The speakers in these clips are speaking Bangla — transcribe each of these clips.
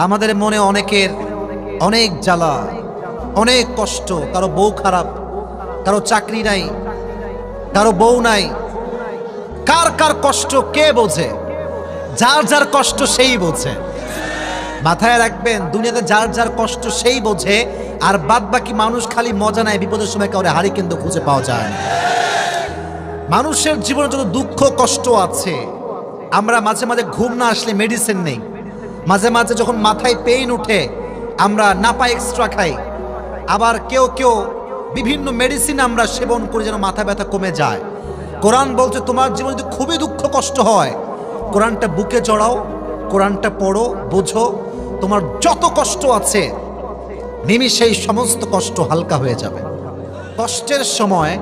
আমাদের মনে অনেকের অনেক জ্বালা, অনেক কষ্ট। কারো বউ খারাপ, কারো চাকরি নাই, কারো বউ নাই। কার কার কষ্ট কে বোঝে? যার যার কষ্ট সেই বোঝে। মাথায় রাখবেন, দুনিয়াতে যার যার কষ্ট সেই বোঝে, আর বাদ বাকি মানুষ খালি মজা নেয়। বিপদের সময় কাউরে হারি কিন্তু খুঁজে পাওয়া যায় না। মানুষের জীবনে যত দুঃখ কষ্ট আছে, আমরা মাঝে মাঝে ঘুম না আসলে মেডিসিন নেই, মাঝে মাঝে যখন মাথায় পেইন উঠে আমরা নাপা এক্সট্রা খাই, আবার কেউ কেউ বিভিন্ন মেডিসিন আমরা সেবন করি যেন মাথা ব্যথা কমে যায়। কোরআন বলছে তোমার জীবনে যদি খুবই দুঃখ কষ্ট হয়, কোরআনটা বুকে চড়াও, কোরআনটা পড়ো, বোঝো, তোমার যত কষ্ট আছে নিমিষেই সমস্ত কষ্ট হালকা হয়ে যাবে। কষ্টের সময়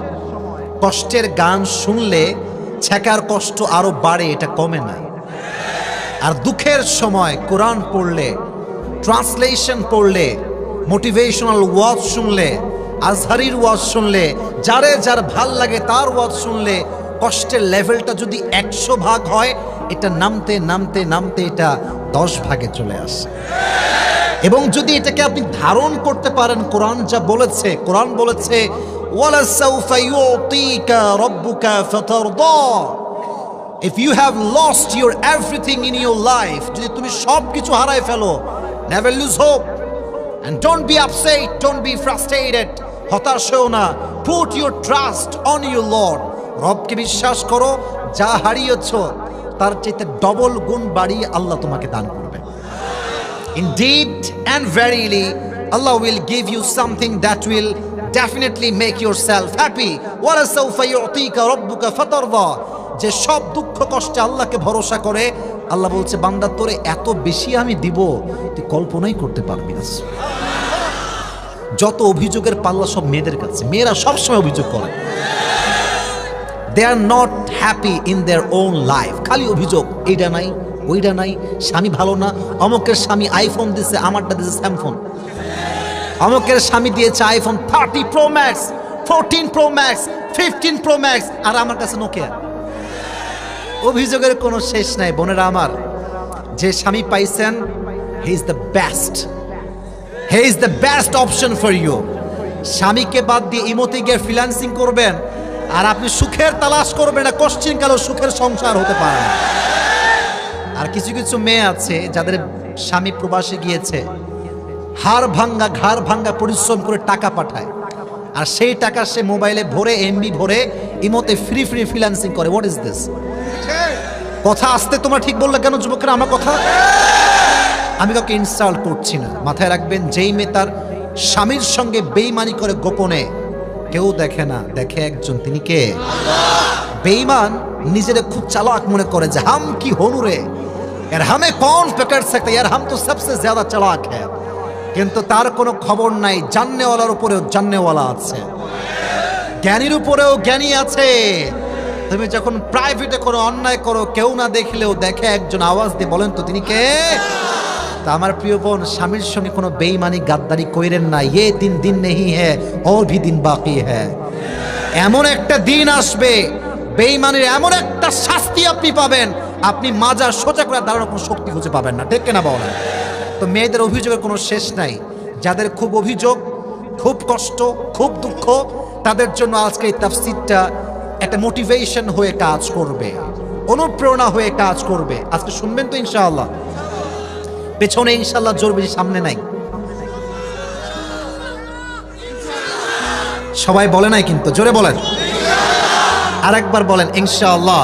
কষ্টের গান শুনলে ছ্যাঁকার কষ্ট আরো বাড়ে, এটা কমে না। আর দুঃখের সময় কোরআন পড়লে, ট্রান্সলেশন পড়লে, মোটিভেশনাল ওয়াজ শুনলে, আজহারির ওয়াজ শুনলে, যারে যার ভাল লাগে তার ওয়াজ শুনলে কষ্টের লেভেলটা যদি 100 ভাগ হয়, এটা নামতে নামতে নামতে এটা 10 ভাগে চলে আসে। এবং যদি এটাকে আপনি ধারণ করতে পারেন, কোরআন যা বলেছে, কোরআন বলেছে ওয়ালা সাউফা ইউতিকা রাব্বুকা ফাতারদা। If you have lost your everything in your life, যদি তুমি সব কিছু হারায় ফেলো, never lose hope and don't be upset, don't be frustrated, হতাশ হও না। Put your trust on your Lord, রবকে বিশ্বাস করো, যা হারিয়েছো তার চাইতে ডবল গুণ বাড়িয়ে আল্লাহ তোমাকে দান করবে। Indeed and verily Allah will give you something that will definitely make yourself happy. ওয়ালা সাউফা ইউতিকা রাব্বুকা ফাতারদা। যে সব দুঃখ কষ্টে আল্লাহকে ভরসা করে, আল্লাহ বলছে বান্দা তোরে এত বেশি আমি দিব তুই কল্পনাই করতে পারবি না। যত অভিযোগের পাল্লা সব মেয়েদের কাছে, মেয়েরা সবসময় অভিযোগ করে। They are not happy in their own life, খালি অভিযোগ, এইটা নাই ওইটা নাই, স্বামী ভালো না, অমুকের স্বামী আইফোন দিছে, আমারটা দিছে স্যামফোন, অমুকের স্বামী দিয়েছে iPhone 30 Pro Max, 14 Pro Max, 15 Pro Max, আর আমার কাছে নোকিয়া। অভিযোগের কোনো শেষ নাই। বোনেরা আমার, যে স্বামী পাইছেন, he is the best, he is the best option for you. স্বামীকে বাদ দিয়ে ইমোতে গিয়ে ফ্রিল্যান্সিং করবেন আর আপনি সুখের তালাশ করবেন না, কোশ্চিন কালো সুখের সংসার হতে পারে না। আর কিছু কিছু মেয়ে আছে যাদের স্বামী প্রবাসে গিয়েছে, হাড় ভাঙ্গা ঘাড় ভাঙ্গা পরিশ্রম করে টাকা পাঠায়, আর সেই টাকা সে মোবাইলে ভরে, এমবি ভরে, ইমোতে ফ্রি ফ্রি ফ্রিল্যান্সিং করে। What is this? কথা আসতে তোমরা ঠিক বললে কেন যুবকেরা আমার কথা? আমি কাউকে ইনসাল্ট করছি না। মাথায় রাখবেন, যেই মেয়ে তার স্বামীর সঙ্গে বেঈমানি করে গোপনে, কেউ দেখে না, দেখে একজন, তিনি কে? বেঈমান নিজের খুব চালাক মনে করে যে হাম কি হনুরে, यार हमें कौन पकड़ सकता है, यार हम तो सबसे ज्यादा चालाक है। কিন্তু তার কোনো খবর নাই জাননেওয়ালার উপরেও জাননেওয়ালা আছে, জ্ঞানীর উপরেও জ্ঞানী আছে। তুমি যখন প্রাইভেটে কোনো অন্যায় করো, কেউ না দেখলেও দেখে একজন, আওয়াজ দিয়ে বলেন তো তিনি কে? তা আমার প্রিয় বোন, স্বামীর সঙ্গে কোনো বেঈমানি গাদ্দারি কইরেন না। ये दिन दिन नहीं है और भी दिन बाकी है। এমন একটা দিন আসবে, বেঈমানির এমন একটা শাস্তি আপনি পাবেন, আপনি মাজা সোজা করে দাঁড়ানোর কোনো শক্তি খুঁজে পাবেন না। ঠিক কিনা বলেন? তো মেয়েদের অভিযোগের কোনো শেষ নাই। যাদের খুব অভিযোগ, খুব কষ্ট, খুব দুঃখ, তাদের জন্য আজকে এই তাফসীরটা একটা মোটিভেশন হয়ে কাজ করবে, অনুপ্রেরণা হয়ে কাজ করবে। আজকে শুনবেন তো ইনশাআল্লাহ? পেছনে ইনশাআল্লাহ জোর বেশি, সামনে নাই। সবাই বলে নাই কিন্তু, জোরে বলেন, আর একবার বলেন ইনশাআল্লাহ।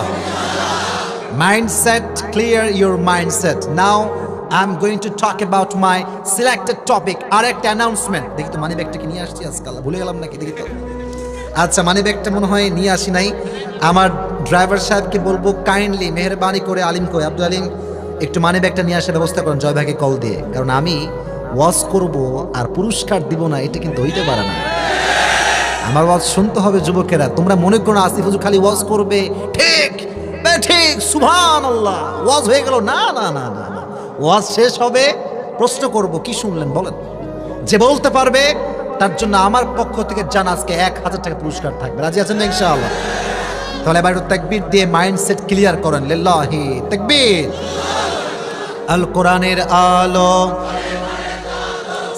Mindset, clear your mindset. Now I'm going to talk about my selected topic. আর একটা অ্যানাউন্সমেন্ট। দেখি তো মানি ব্যাগটা কি নিয়ে আসছি আজকাল, ভুলে গেলাম নাকি? দেখি তো। আচ্ছা, মানি ব্যাগটা মনে হয় নিয়ে আসি নাই। আমার ড্রাইভার সাহেবকে বলবো কাইন্ডলি মেহেরবানি করে, আলিম কই, আব্দুল আলিম, একটু মানি ব্যাগটা নিয়ে আসার ব্যবস্থা করেন জয় ভাইকে কল দিয়ে। কারণ আমি ওয়াজ করব আর পুরস্কার দিব না, এটা কিন্তু হইতে পারে না। আমার ওয়াজ শুনতে হবে যুবকেরা। তোমরা মনে করো আসিফ হুজুর খালি ওয়াজ করবে, ঠিক ঠিক সুবহানাল্লাহ, ওয়াজ হয়ে গেল। না না না না, ওয়াজ শেষ হবে, প্রশ্ন করব কি শুনলেন বলেন। যে বলতে পারবে তার জন্য আমার পক্ষ থেকে জানা আজকে 1000 টাকা পুরস্কার থাকবে। রাজি আছেন না ইনশাআল্লাহ? তাহলে এবার তাকবীর দিয়ে মাইন্ডসেট ক্লিয়ার করেন। লিল্লাহি তাকবীর। আল কোরআনের আলো।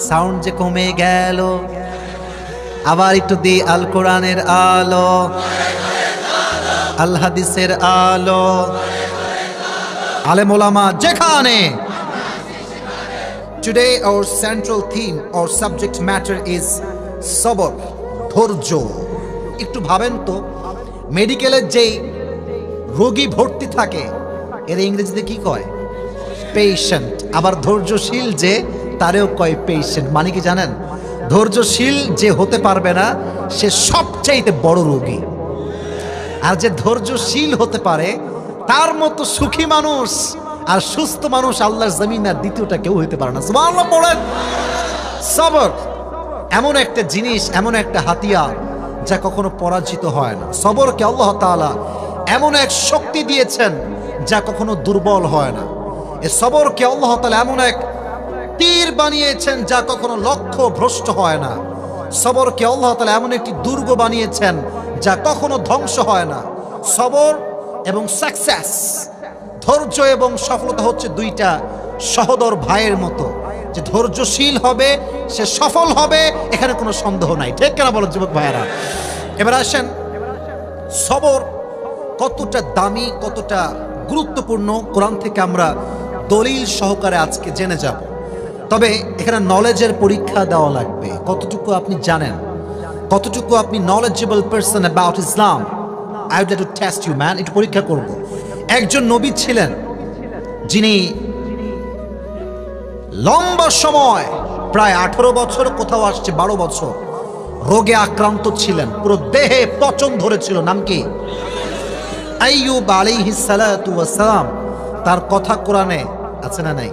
সাউন্ড যে কমে গেল, আবার একটু দি আল কোরআনের আলো, আল হাদিসের আলো। আলেম ওলামা যেখানে। Today our central theme or subject matter is সবর, ধৈর্য। একটু ভাবেন তো, মেডিকেলের যেই রোগী ভর্তি থাকে এর ইংরেজিতে কি কয়? পেশেন্ট। আবার ধৈর্যশীল যে তারেও কয় পেশেন্ট। মানে কি জানেন? ধৈর্যশীল যে হতে পারবে না সে সবচাইতে বড় রোগী, আর যে ধৈর্যশীল হতে পারে তার মতো সুখী মানুষ আর সুস্থ মানুষ আল্লাহর জমিন আর দ্বিতীয়টা কেউ হইতে পারে না। সুবহানাল্লাহ পড়েন। সবর এমন একটা জিনিস, এমন একটা হাতিয়ার যা কখনো পরাজিত হয় না। সবরকে আল্লাহ তাআলা এমন এক শক্তি দিয়েছেন যা কখনো দুর্বল হয় না। এ সবরকে আল্লাহ তাআলা এমন এক তীর বানিয়েছেন যা কখনো লক্ষ্য ভ্রষ্ট হয় না। সবরকে আল্লাহ তাআলা এমন একটি দুর্গ বানিয়েছেন যা কখনো ধ্বংস হয় না। সবর এবং সাকসেস, ধৈর্য এবং সফলতা হচ্ছে দুইটা সহোদর ভাইয়ের মতো। যে ধৈর্যশীল হবে সে সফল হবে, এখানে কোনো সন্দেহ নাই। ঠিক কেনা বলো যুবক ভাইয়েরা? এবার আসেন, সবর কতটা দামি, কতটা গুরুত্বপূর্ণ কোরআন থেকে আমরা দলিল সহকারে আজকে জেনে যাব। তবে এখানে নলেজের পরীক্ষা দেওয়া লাগবে। কতটুকু আপনি জানেন, কতটুকু আপনি knowledgeable person about Islam. I would like to test you man. একটু পরীক্ষা করব। একজন নবী ছিলেন যিনি লম্বা সময়, প্রায় 18 বছর, কোথাও আসছে 12 বছর, রোগে আক্রান্ত ছিলেন, পুরো দেহে পচন ধরেছিল। নাম কি? আইয়ুব আলাইহিস সালাতু ওয়াস সালাম। তার কথা কোরআনে আছে না নাই?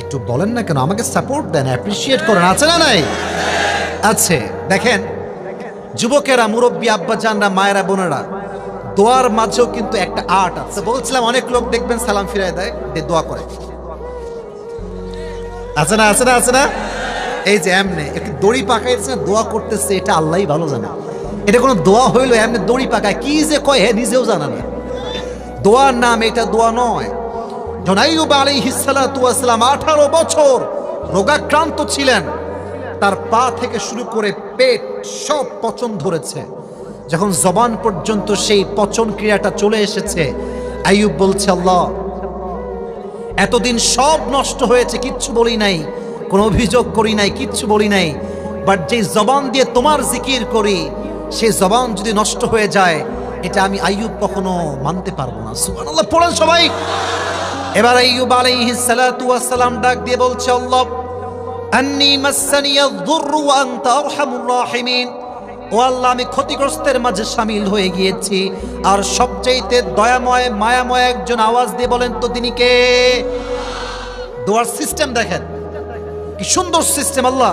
একটু বলেন না কেন? আমাকে সাপোর্ট দেন, অ্যাপ্রিশিয়েট করেন। আছে না নাই? আছে। দেখেন, যুবকেরা, মুরব্বী, আব্বাজানরা, মায়েরা, বোনেরা, দোয়ার মাঝেও কিন্তু একটা আর্ট আছে। বলছিলাম অনেক লোক দেখবেন সালাম ফিরায় দেয়, দোয়া করে। আছে না? আছে না? আছে না? এই যে এমনি একটু দড়ি পাকাইছে, দোয়া করতেছে, এটা আল্লাহই ভালো জানে। এটা কোনো দোয়া হইলো? এমনি দড়ি পাকায়, কি যে কয় হে নিজেও জানা না। দোয়ার নাম এটা, দোয়া নয়। যখন আইয়ুব আলাইহিস সালাতু ওয়াস সালাম 18 বছর রোগাক্রান্ত ছিলেন, তার পা থেকে শুরু করে পেট সব পচন ধরেছে। যখন জবান পর্যন্ত সেই পচন ক্রিয়াটা চলে এসেছে, আইয়ুব বলছে, আল্লাহ, এতদিন সব নষ্ট হয়েছে, কিচ্ছু বলি নাই, কোনো অভিযোগ করি নাই, কিচ্ছু বলি নাই, বাট যে জবান দিয়ে তোমার জিকির করি সেই জবান যদি নষ্ট হয়ে যায়, এটা আমি আইয়ুব কখনো মানতে পারবো না। সুবহানাল্লাহ পড়েন সবাই। এবার আইয়ুব আলাইহিস সালাতু ওয়াস সালাম ডাক দিয়ে বলছে, আল্লাহ, আন্নী মাসসানিয়ায যুররু ওয়া আনতা আরহামুর রাহিমিন। ও আল্লাহ, আমি ক্ষতিগ্রস্তের মাঝে শামিল হয়ে গিয়েছি, আর সবচাইতে দয়াময়, মায়াময় একজন। আওয়াজ দিয়ে বলেন তো তিনি কে? দোয়ার সিস্টেম দেখেন কি সুন্দর সিস্টেম। আল্লাহ,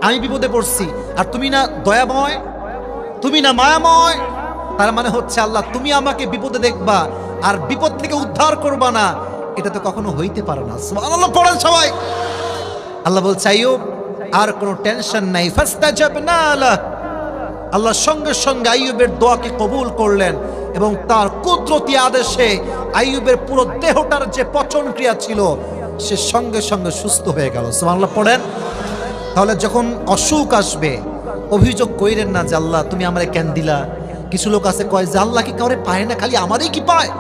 আমি বিপদে পড়ছি, আর তুমি না দয়াময়, তুমি না মায়াময়। তার মানে হচ্ছে, আল্লাহ, তুমি আমাকে বিপদে দেখবা আর বিপদ থেকে উদ্ধার করবা না। এটা তো কখনো হইতে পারে না। সুবহানাল্লাহ পড়েন সবাই। আল্লাহ বলছে, আইয়ুব, আর কোনো টেনশন নাই। ফাস্তাজাবনা লাহু। আল্লাহ সঙ্গে সঙ্গে আইয়ুবের দোয়াকে কবুল করলেন এবং তার কুদরতি আদেশে আইয়ুবের পুরো দেহটার যে পচন ক্রিয়া ছিল সে সঙ্গে সঙ্গে সুস্থ হয়ে গেল। সুবহানাল্লাহ পড়েন। তাহলে যখন অসুখ আসবে, অভিযোগ কইরেন না যে আল্লাহ তুমি আমারে কেন দিলা। কিছু লোক আছে কয় যে আল্লাহ কি কাউরে পায় না, খালি আমারই কি পায়?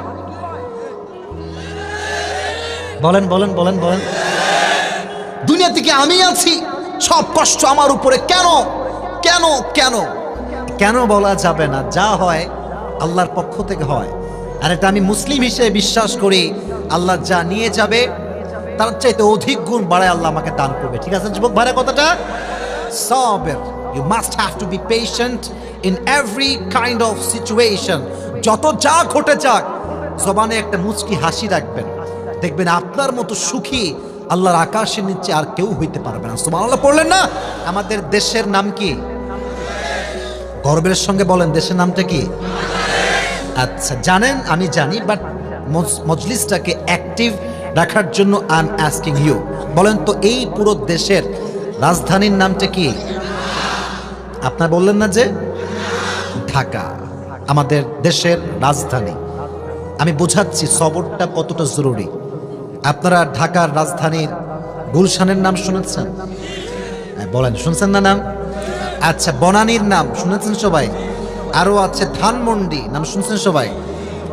বলেন বলেন বলেন বলেন। দুনিয়া থেকে আমি আছি, সব কষ্ট আমার উপরে, কেন কেন কেন কেন বলা যাবে না। যা হয় আল্লাহর পক্ষ থেকে হয়, আর এটা আমি মুসলিম হিসেবে বিশ্বাস করি। আল্লাহ যা নিয়ে যাবে তার চাইতে অধিক গুণ বাড়ায় আল্লাহ আমাকে দান করবে। ঠিক আছে যুবক ভাইরা কথাটা? সাবের, you must have to be patient in every kind of situation. যত যা ঘটে যাক, জবানে একটা মুচকি হাসি রাখবেন, দেখবেন আপনার মতো সুখী আল্লাহর আকাশের নিচে আর কেউ হইতে পারবে না। সুবহানাল্লাহ পড়লেন না? আমাদের দেশের নাম কি? গর্বের সঙ্গে বলেন, দেশের নামটা কি? আচ্ছা, জানেন, আমি জানি, বাট মজলিসটাকে অ্যাক্টিভ রাখার জন্য আই এম আস্কিং ইউ। বলেন তো, এই পুরো দেশের রাজধানীর নামটা কি? আপনারা বললেন না যে ঢাকা আমাদের দেশের রাজধানী। আমি বোঝাচ্ছি সবরটা কতটা জরুরি। আপনারা ঢাকার রাজধানীর গুলশানের নাম শুনেছেন? বলেন, শুনছেন না নাম? আচ্ছা, বনানীর নাম শুনেছেন সবাই? আরও আছে ধানমন্ডি, নাম শুনছেন সবাই?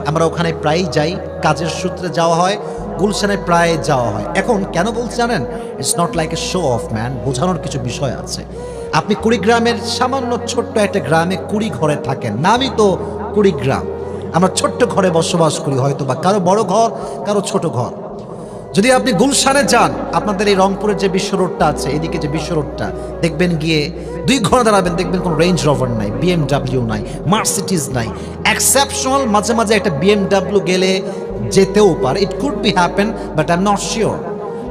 আমরা ওখানে প্রায়ই যাই, কাজের সূত্রে যাওয়া হয়, গুলশানে প্রায় যাওয়া হয়। এখন কেন বলছি জানেন? It's not like a show off man, বোঝানোর কিছু বিষয় আছে। আপনি কুড়িগ্রামের সামান্য ছোট্ট একটা গ্রামে 20 ঘরে থাকেন, নামই তো কুড়িগ্রাম। আমরা ছোট্ট ঘরে বসবাস করি, হয়তো বা কারো বড় ঘর, কারো ছোট ঘর। যদি আপনি গুলশানে যান, আপনাদের এই রংপুরের যে বিশ্ব রোডটা আছে, এদিকে যে বিশ্ব রোডটা দেখবেন, গিয়ে 2 ঘন্টা দাঁড়াবেন, দেখবেন কোনো রেঞ্জ রোভার নাই, BMW নাই, মার্সিডিজ নাই। এক্সেপশনাল মাঝে মাঝে একটা BMW গেলে যেতেও পারে, it could be happen, but I am not sure.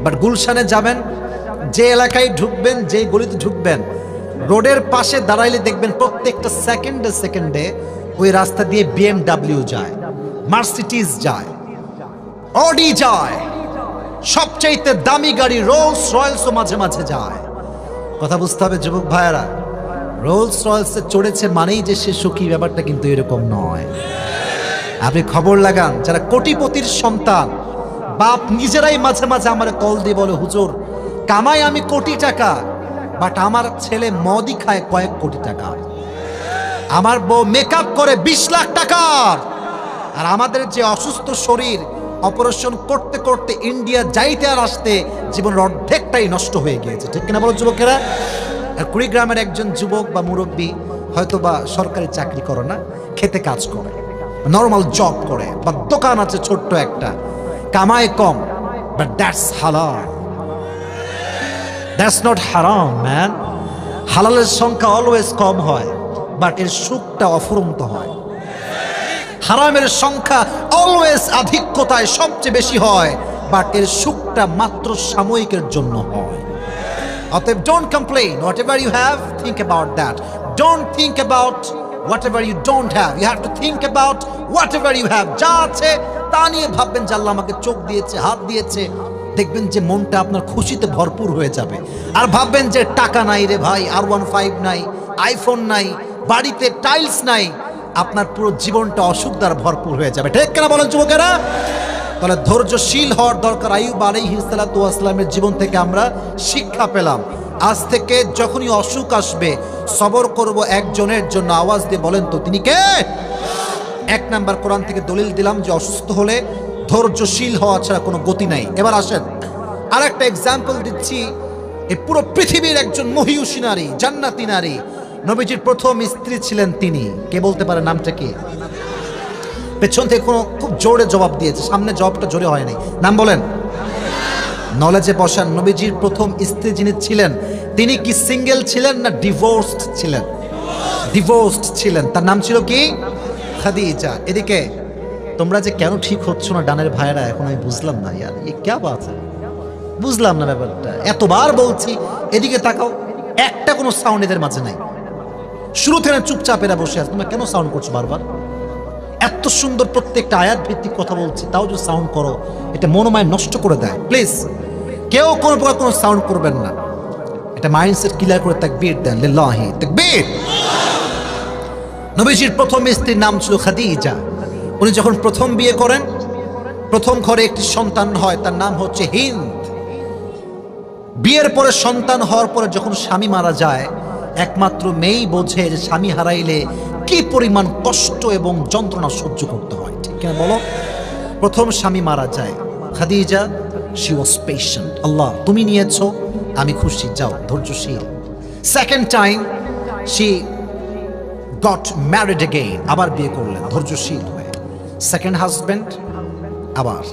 But গুলশানে যাবেন, যে এলাকায় ঢুকবেন, যে গলিতে ঢুকবেন, রোডের পাশে দাঁড়াইলে দেখবেন প্রত্যেকটা সেকেন্ডে সেকেন্ডে ওই রাস্তা দিয়ে BMW যায়, মার্সিডিজ যায়, অডি যায়, সবচাইতে দামি গাড়ি রোলস রয়েলসও মাঝে মাঝে যায়। কথা বুঝতে হবে যুবক ভাইয়েরা, রোলস রয়েলসে চড়েছে মানেই যে সে সুখী, ব্যাপারটা কিন্তু এরকম নয়। আপনি খবর লাগান, যারা কোটিপতির সন্তান, বাপ নিজেরাই মাঝে মাঝে আমার কল দিয়ে বলে, হুজুর কামাই আমি কোটি টাকা, বাট আমার ছেলে মদই খায় কয়েক কোটি টাকা, আমার বউ মেকআপ করে 20 লাখ টাকার, আর আমাদের যে অসুস্থ শরীর, অপারেশন করতে করতে ইন্ডিয়া যাইতে আর আসতে জীবনের অর্ধেকটাই নষ্ট হয়ে গিয়েছে। ঠিক কিনা বলো যুবকেরা? আর কুড়িগ্রামের একজন যুবক বা মুরব্বী হয়তো বা সরকারি চাকরি করে না, খেতে কাজ করে, নর্মাল জব করে, বা দোকান আছে ছোট্ট একটা, কামায় কম, বাট দ্যাটস হালাল, দ্যাটস নট হারাম ম্যান। হালালের সংখ্যা অলওয়েজ কম হয়, বাট এর সুখটা অফুরন্ত হয়। হারামের সংখ্যা অলওয়েজ আধিক্যতায় সবচেয়ে বেশি হয়, বাট এর সুখটা মাত্র সাময়িকের জন্য হয়। অতএব don't complain, whatever you have, think about that. Don't think about whatever you don't have, you have to think about whatever you have. যা আছে তা নিয়ে ভাববেন যে আল্লাহ আমাকে চোখ দিয়েছে, হাত দিয়েছে, দেখবেন যে মনটা আপনার খুশিতে ভরপুর হয়ে যাবে। আর ভাববেন যে টাকা নাই রে ভাই, R15 নাই, আইফোন নাই, বাড়িতে টাইলস নাই, আপনার পুরো জীবনটা অসুখ দ্বারা ভরপুর হয়ে যাবে। ঠিক কেনা বলেন যুবকেরা? তাহলে ধৈর্যশীল হওয়ার দরকার। আইয়ুব আলাইহিস সালাতু ওয়াস সালামের জীবন থেকে আমরা শিক্ষা পেলাম। আজ থেকে যখনই অসুখ আসবে, সবর করব একজনের জন্য। আওয়াজ দিয়ে বলেন তো তিনি কে? 1 নাম্বার কোরআন থেকে দলিল দিলাম যে অসুস্থ হলে ধৈর্যশীল হওয়া ছাড়া কোনো গতি নাই। এবার আসেন আর একটা এক্সাম্পল দিচ্ছি। এই পুরো পৃথিবীর একজন মহিয়সী নারী, জান্নাতি নারী, নবীজির প্রথম স্ত্রী ছিলেন তিনি। কে বলতে পারে নামটা কি? পেছন থেকে কোনো খুব জোরে জবাব দিয়েছে, সামনে জবাবটা জোরে হয় নাই। নাম বলেন। নলেজে বসান। নবীজির প্রথম স্ত্রী যিনি ছিলেন, তিনি কি সিঙ্গেল ছিলেন না ডিভোর্সড ছিলেন? ডিভোর্সড ছিলেন। তার নাম ছিল কি? খাদিজা। এদিকে তোমরা যে কেন ঠিক হচ্ছ না ডানের ভাইরা, এখন আমি বুঝলাম না। ইয়ার এ ক্যা বাত है, বুঝলাম না ব্যাপারটা। এতবার বলছি এদিকে তাকাও, একটা কোনো সাউন্ড এদের মাঝে নাই। শুরু থেকে চুপচাপ এরা বসে আছে, তোমরা কেন সাউন্ড করছো বারবার? এত সুন্দর প্রত্যেকটা আয়াত ভিত্তিক কথা বলছি, তাও যদি সাউন্ড করো, এটা মনোমায় নষ্ট করে দেয়। প্লিজ কেউ কোনো প্রকার কোনো সাউন্ড করবেন না। এটা মাইন্ডসেট ক্লিয়ার করে তাকবীর দেন, লিল্লাহি তাকবীর। নবীজির প্রথম স্ত্রীর নাম ছিল খাদিজা। উনি যখন প্রথম বিয়ে করেন, প্রথম ঘরে একটি সন্তান হয়, তার নাম হচ্ছে হিন্দ। বিয়ের পরে সন্তান হওয়ার পরে যখন স্বামী মারা যায়, একমাত্র মেয়েই বোঝে যে স্বামী হারাইলে কি পরিমাণ কষ্ট এবং যন্ত্রণা সহ্য করতে হয়। ঠিক কিনা বলো? প্রথম স্বামী মারা যায়, খাদিজা শি ওয়াজ পেশেন্ট। আল্লাহ তুমি নিয়েছো, আমি খুশি, যাও, ধৈর্যশীল। Second time she got married again, আবার বিয়ে করলেন ধৈর্যশীল হয়ে। সেকেন্ড হাজব্যান্ড আবার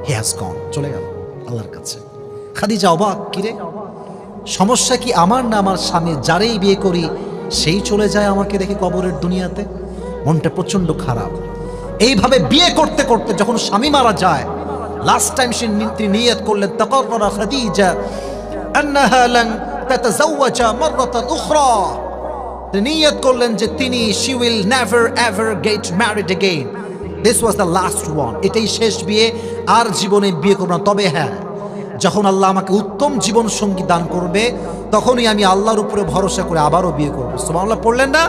হি হ্যাজ গন, চলে গেল আল্লাহর কাছে। খাদিজা অবাক, কিরে সমস্যা কি আমার না আমার স্বামী? যারেই বিয়ে করি সেই চলে যায় আমাকে রেখে কবরের দুনিয়াতে। মনটা প্রচন্ড খারাপ। এইভাবে বিয়ে করতে করতে যখন স্বামী মারা যায়, লাস্ট টাইম তিনি নিয়ত করলেন, তাকাররা খাদিজা আন্নাহা লান তাতাযাওয়াজা মাররাতান উখরা। তিনি নিয়ত করলেন যে তিনি she will never ever get married again. This was the last one. এটাই শেষ বিয়ে, আর জীবনে বিয়ে করব না। তবে হ্যাঁ, যখন আল্লাহ আমাকে উত্তম জীবন সঙ্গী দান করবে, তখনই আমি আল্লাহর উপরে ভরসা করে আবারও বিয়ে করব। সুবহানাল্লাহ পড়লেন না?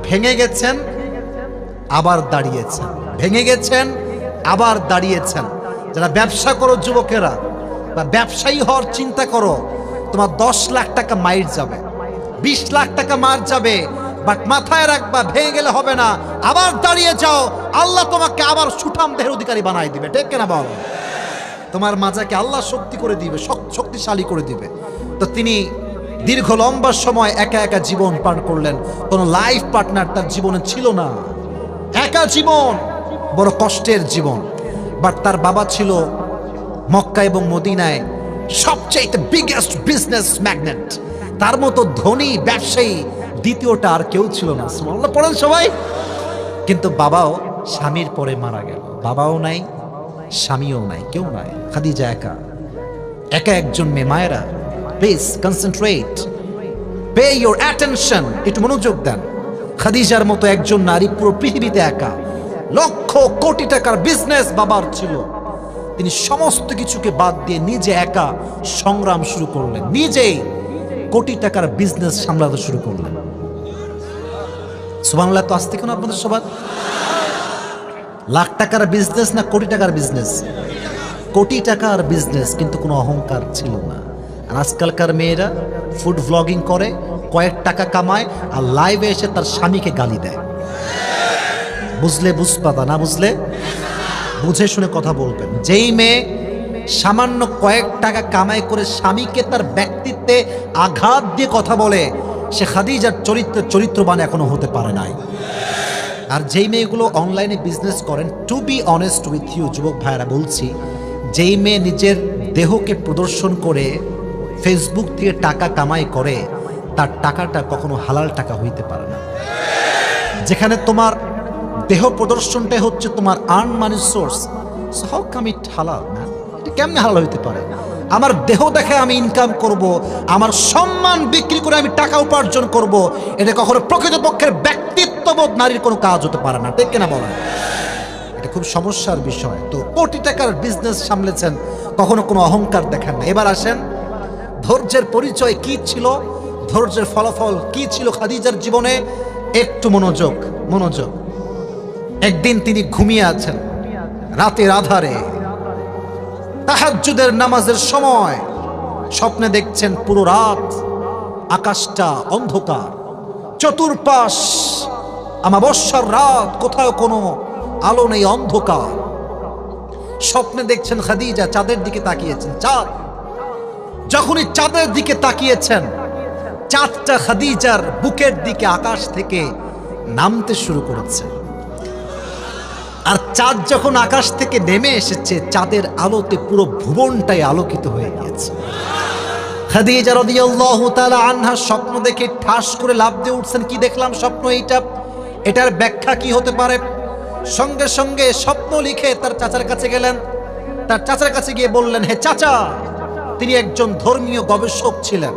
ভেঙে গেছেন, আবার দাঁড়িয়েছেন, ভেঙে গেছেন, আবার দাঁড়িয়েছেন। যারা ব্যবসা করো যুবকেরা বা ব্যবসায়ী হওয়ার চিন্তা করো, তোমার 10 লাখ টাকা মাইর যাবে, 20 লাখ টাকা মার যাবে, বাট মাথায় রাখবা ভেঙে গেলে হবে না, আবার দাঁড়িয়ে যাও, আল্লাহ তোমাকে আবার সুঠাম দেহের অধিকারী বানাই দিবে। ঠিক কিনা বল? তোমার মাজাকে আল্লাহ শক্তি করে দিবে, শক্তিশালী করে দিবে। তো তিনি দীর্ঘ লম্বা সময় একা একা জীবন পার করলেন, কোনো লাইফ পার্টনার তার জীবনে ছিল না, একা জীবন, বড় কষ্টের জীবন। বাট তার বাবা ছিল মক্কা এবং মদিনায় সবচেয়ে বিগেস্ট বিজনেস ম্যাগনেট, তার মতো ধনী ব্যবসায়ী দ্বিতীয়টা আর কেউ ছিল না। সুবহানাল্লাহ পড়েন সবাই। কিন্তু বাবাও স্বামীর পরে মারা গেল, বাবাও নাই, স্বামীও নাই, কেউ নাই, খাদিজা একা, একা একজন মেয়ে। মায়েরা please concentrate, pay your attention, একটু মনোযোগ দেন। খাদিজার মতো একজন নারী পুরো পৃথিবীতে একা, লক্ষ কোটি টাকার বিজনেস বাবার ছিল, তিনি সমস্ত কিছুকে বাদ দিয়ে নিজে একা সংগ্রাম শুরু করলেন, নিজেই কোটি টাকার বিজনেস সামলাতে শুরু করলেন। সুবহানাল্লাহ। তো আসতে কেন আপনাদের সবার? লাখ টাকার বিজনেস না কোটি টাকার বিজনেস? কোটি টাকার বিজনেস, কিন্তু কোনো অহংকার ছিল না। আর আজকালকার মেয়েরা ফুড ভ্লগিং করে, কয়েক টাকা কামায়, আর লাইভে এসে তার স্বামীকে গালি দেয়। বুঝলে বুঝপাতা, না বুঝলে বুঝে শুনে কথা বলবেন। যেই মেয়ে সামান্য কয়েক টাকা কামাই করে স্বামীকে তার ব্যক্তিত্বে আঘাত দিয়ে কথা বলে, সে খাদিজার চরিত্রবান এখনো হতে পারে নাই। আর যেই মেয়েগুলো অনলাইনে বিজনেস করেন, to be honest with you যুবক ভাইয়েরা বলছি, যেই মেয়ে নিজের দেহকে প্রদর্শন করে ফেসবুক থেকে টাকা কামাই করে, তার টাকাটা কখনো হালাল টাকা হইতে পারে না। যেখানে তোমার দেহ প্রদর্শনটাই হচ্ছে তোমার earn money source, so how come it হালাল? ম্যান, এটা কেমনে হালাল হইতে পারে? আমার দেহ দেখে আমি ইনকাম করব, আমার সম্মান বিক্রি করে আমি টাকা উপার্জন করব, এটা কখনো প্রকৃতপক্ষের ব্যক্তিত্ববোধ নারীর কোনো কাজ হতে পারে না। ঠিক কিনা বলেন? এটা খুব সমস্যার বিষয়। তো কোটি টাকার বিজনেস সামলেছেন, কখনো কোনো অহংকার দেখান না। এবার আসেন, ধৈর্যের পরিচয় কি ছিল, ধৈর্যের ফলাফল কি ছিল খাদিজার জীবনে? একটু মনোযোগ, মনোযোগ। একদিন তিনি ঘুমিয়ে আছেন রাতের আধারে, তাহাজ্জুদের নামাজের সময়, স্বপ্নে দেখছেন পুরো রাত আকাশটা অন্ধকার, চতুর্পাশ আমাবস্যার রাত, কোথাও কোনো আলো নেই, অন্ধকার। স্বপ্নে দেখছেন খাদিজা চাঁদের দিকে তাকিয়েছেন, চাঁদ। যখনই চাঁদের দিকে তাকিয়েছেন, চাঁদটা খাদিজার বুকের দিকে আকাশ থেকে নামতে শুরু করেছে। আর চাঁদ যখন আকাশ থেকে নেমে এসেছে, চাঁদের আলোতে পুরো ভুবনটাই আলোকিত হয়ে গিয়েছে। খাদিজা রাদিয়াল্লাহু তাআলা আনহা স্বপ্ন দেখে ঠাস করে লাফ দিয়ে উঠছেন, কি দেখলাম স্বপ্ন এইটা, এটার ব্যাখ্যা কি হতে পারে? সঙ্গে সঙ্গে স্বপ্ন লিখে তার চাচার কাছে গেলেন। তার চাচার কাছে গিয়ে বললেন, হে চাচা, তিনি একজন ধর্মীয় গবেষক ছিলেন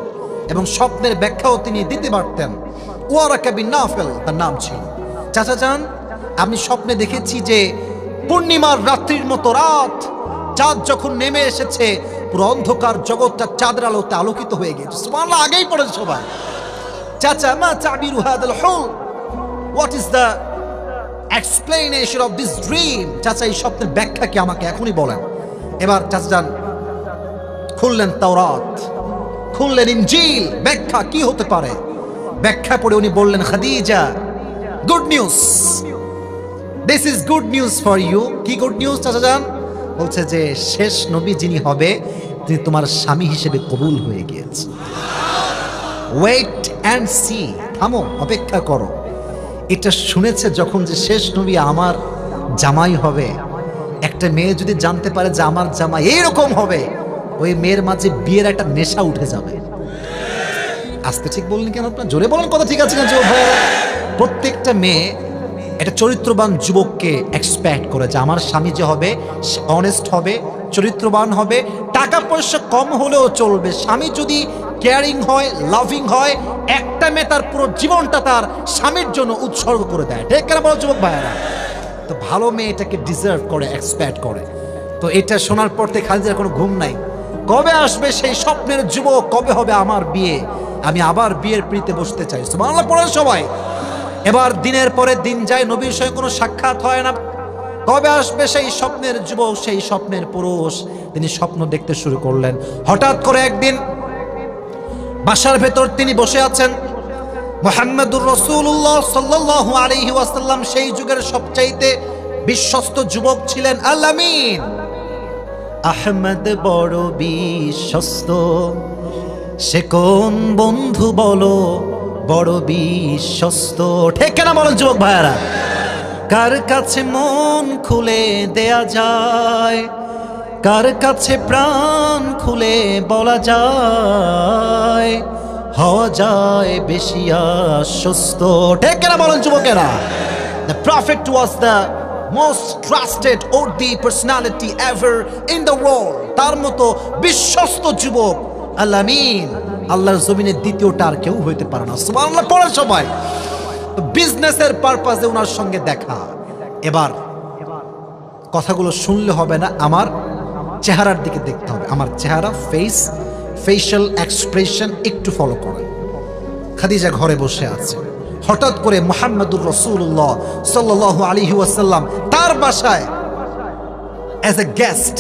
এবং স্বপ্নের ব্যাখ্যাও তিনি দিতে পারতেন। ওয়ারাকা বিন নাফেল তার নাম ছিল। চাচা যান, আমি স্বপ্নে দেখেছি যে পূর্ণিমার রাত্রির মতো রাত, চাঁদ যখন নেমে এসেছে, পুরো অন্ধকার জগৎটা চাঁদের আলোতে আলোকিত হয়ে গেছে। সুবহানাল্লাহ, আগেই পড়েছে সবাই। চাচা, মা তাবিরু হাদাল হুল, what is the explanation of this dream? চাচা, এই স্বপ্নের ব্যাখ্যা কি, আমাকে এখনই বলেন। এবার চাচা যান খুললেন তাওরাত, খুললেন ইনজিল, ব্যাখ্যা কি হতে পারে? ব্যাখ্যা পড়ে উনি বললেন, Khadija, good news, this is good news for you. কি গুড নিউজ চাচা যান? বলছে যে শেষ নবী যিনি হবে, তিনি তোমার স্বামী হিসেবে কবুল হয়ে গিয়েছে। ওয়েট অ্যান্ড সি, থামো, অপেক্ষা করো। এটা শুনেছে যখন যে শেষ নবী আমার জামাই হবে, একটা মেয়ে যদি জানতে পারে যে আমার জামাই এইরকম হবে, ওই মেয়ের মাঝে বিয়ের একটা নেশা উঠে যাবে। আস্তে ঠিক বললেন কেন আপনার? জোরে বলেন, কথা ঠিক আছে না? প্রত্যেকটা মেয়ে একটা চরিত্রবান যুবককে এক্সপেক্ট করে যে আমার স্বামী যে হবে, সে অনেস্ট হবে, চরিত্রবান হবে, টাকা পয়সা কম হলেও চলবে। স্বামী যদি কেয়ারিং হয়, লাভিং হয়, একটা মেয়ে তার পুরো জীবনটা তার স্বামীর জন্য উৎসর্গ করে দেয়। ঠিক কেন বলো যুবক ভাইয়েরা? তো ভালো মেয়ে এটাকে ডিজার্ভ করে, এক্সপেক্ট করে। তো এটা শোনার পর থেকে খালিদার কোনো ঘুম নাই। কবে আসবে সেই স্বপ্নের যুবক, কবে হবে আমার বিয়ে, আমি আবার বিয়ের পিঁড়িতে বসতে চাই। সুবহানাল্লাহ পড়েন সবাই। এবার দিনের পরে দিন যায়, নবীর সঙ্গে কোনো সাক্ষাৎ হয় না। কবে আসবে সেই স্বপ্নের যুবক, সেই স্বপ্নের পুরুষ? তিনি স্বপ্ন দেখতে শুরু করলেন। হঠাৎ করে একদিন বাসার ভেতর তিনি বসে আছেন। মুহাম্মদুর রাসূলুল্লাহ সাল্লাল্লাহু আলাইহি ওয়াসাল্লাম সেই যুগের সবচাইতে বিশ্বস্ত যুবক ছিলেন। আল আমিন আহমদ বড় বিশ্বস্ত, সে কোন বন্ধু বলো বড় বিশ্বস্ত? ঠিক কেনা বলেন যুবক ভাইয়ারা? কার কাছে মন খুলে দেয়া যায়, কার কাছে প্রাণ খুলে বলা যায়, হওয়া যায় বেশি আশ্বস্ত। ঠিক কেনা বলেন যুবকেরা? The prophet was the most trusted worthy personality ever in the world. তার মতো বিশ্বস্ত যুবক আল আমিন আল্লাহর জমিনের দ্বিতীয়টা আর কেউ হইতে পারে না। সুবহানাল্লাহ পড়েন সবাই। বিজনেসের পারপাসে ওনার সঙ্গে দেখা। এবার কথাগুলো শুনলে হবে না, আমার চেহারার দিকে দেখতে হবে। আমার চেহারা, ফেশিয়াল এক্সপ্রেশন একটু ফলো করেন। খাদিজা ঘরে বসে আছে। হঠাৎ করে মুহাম্মদুর রাসূলুল্লাহ সাল্লাল্লাহু আলাইহি ওয়াসাল্লাম তার বাসায় as a guest,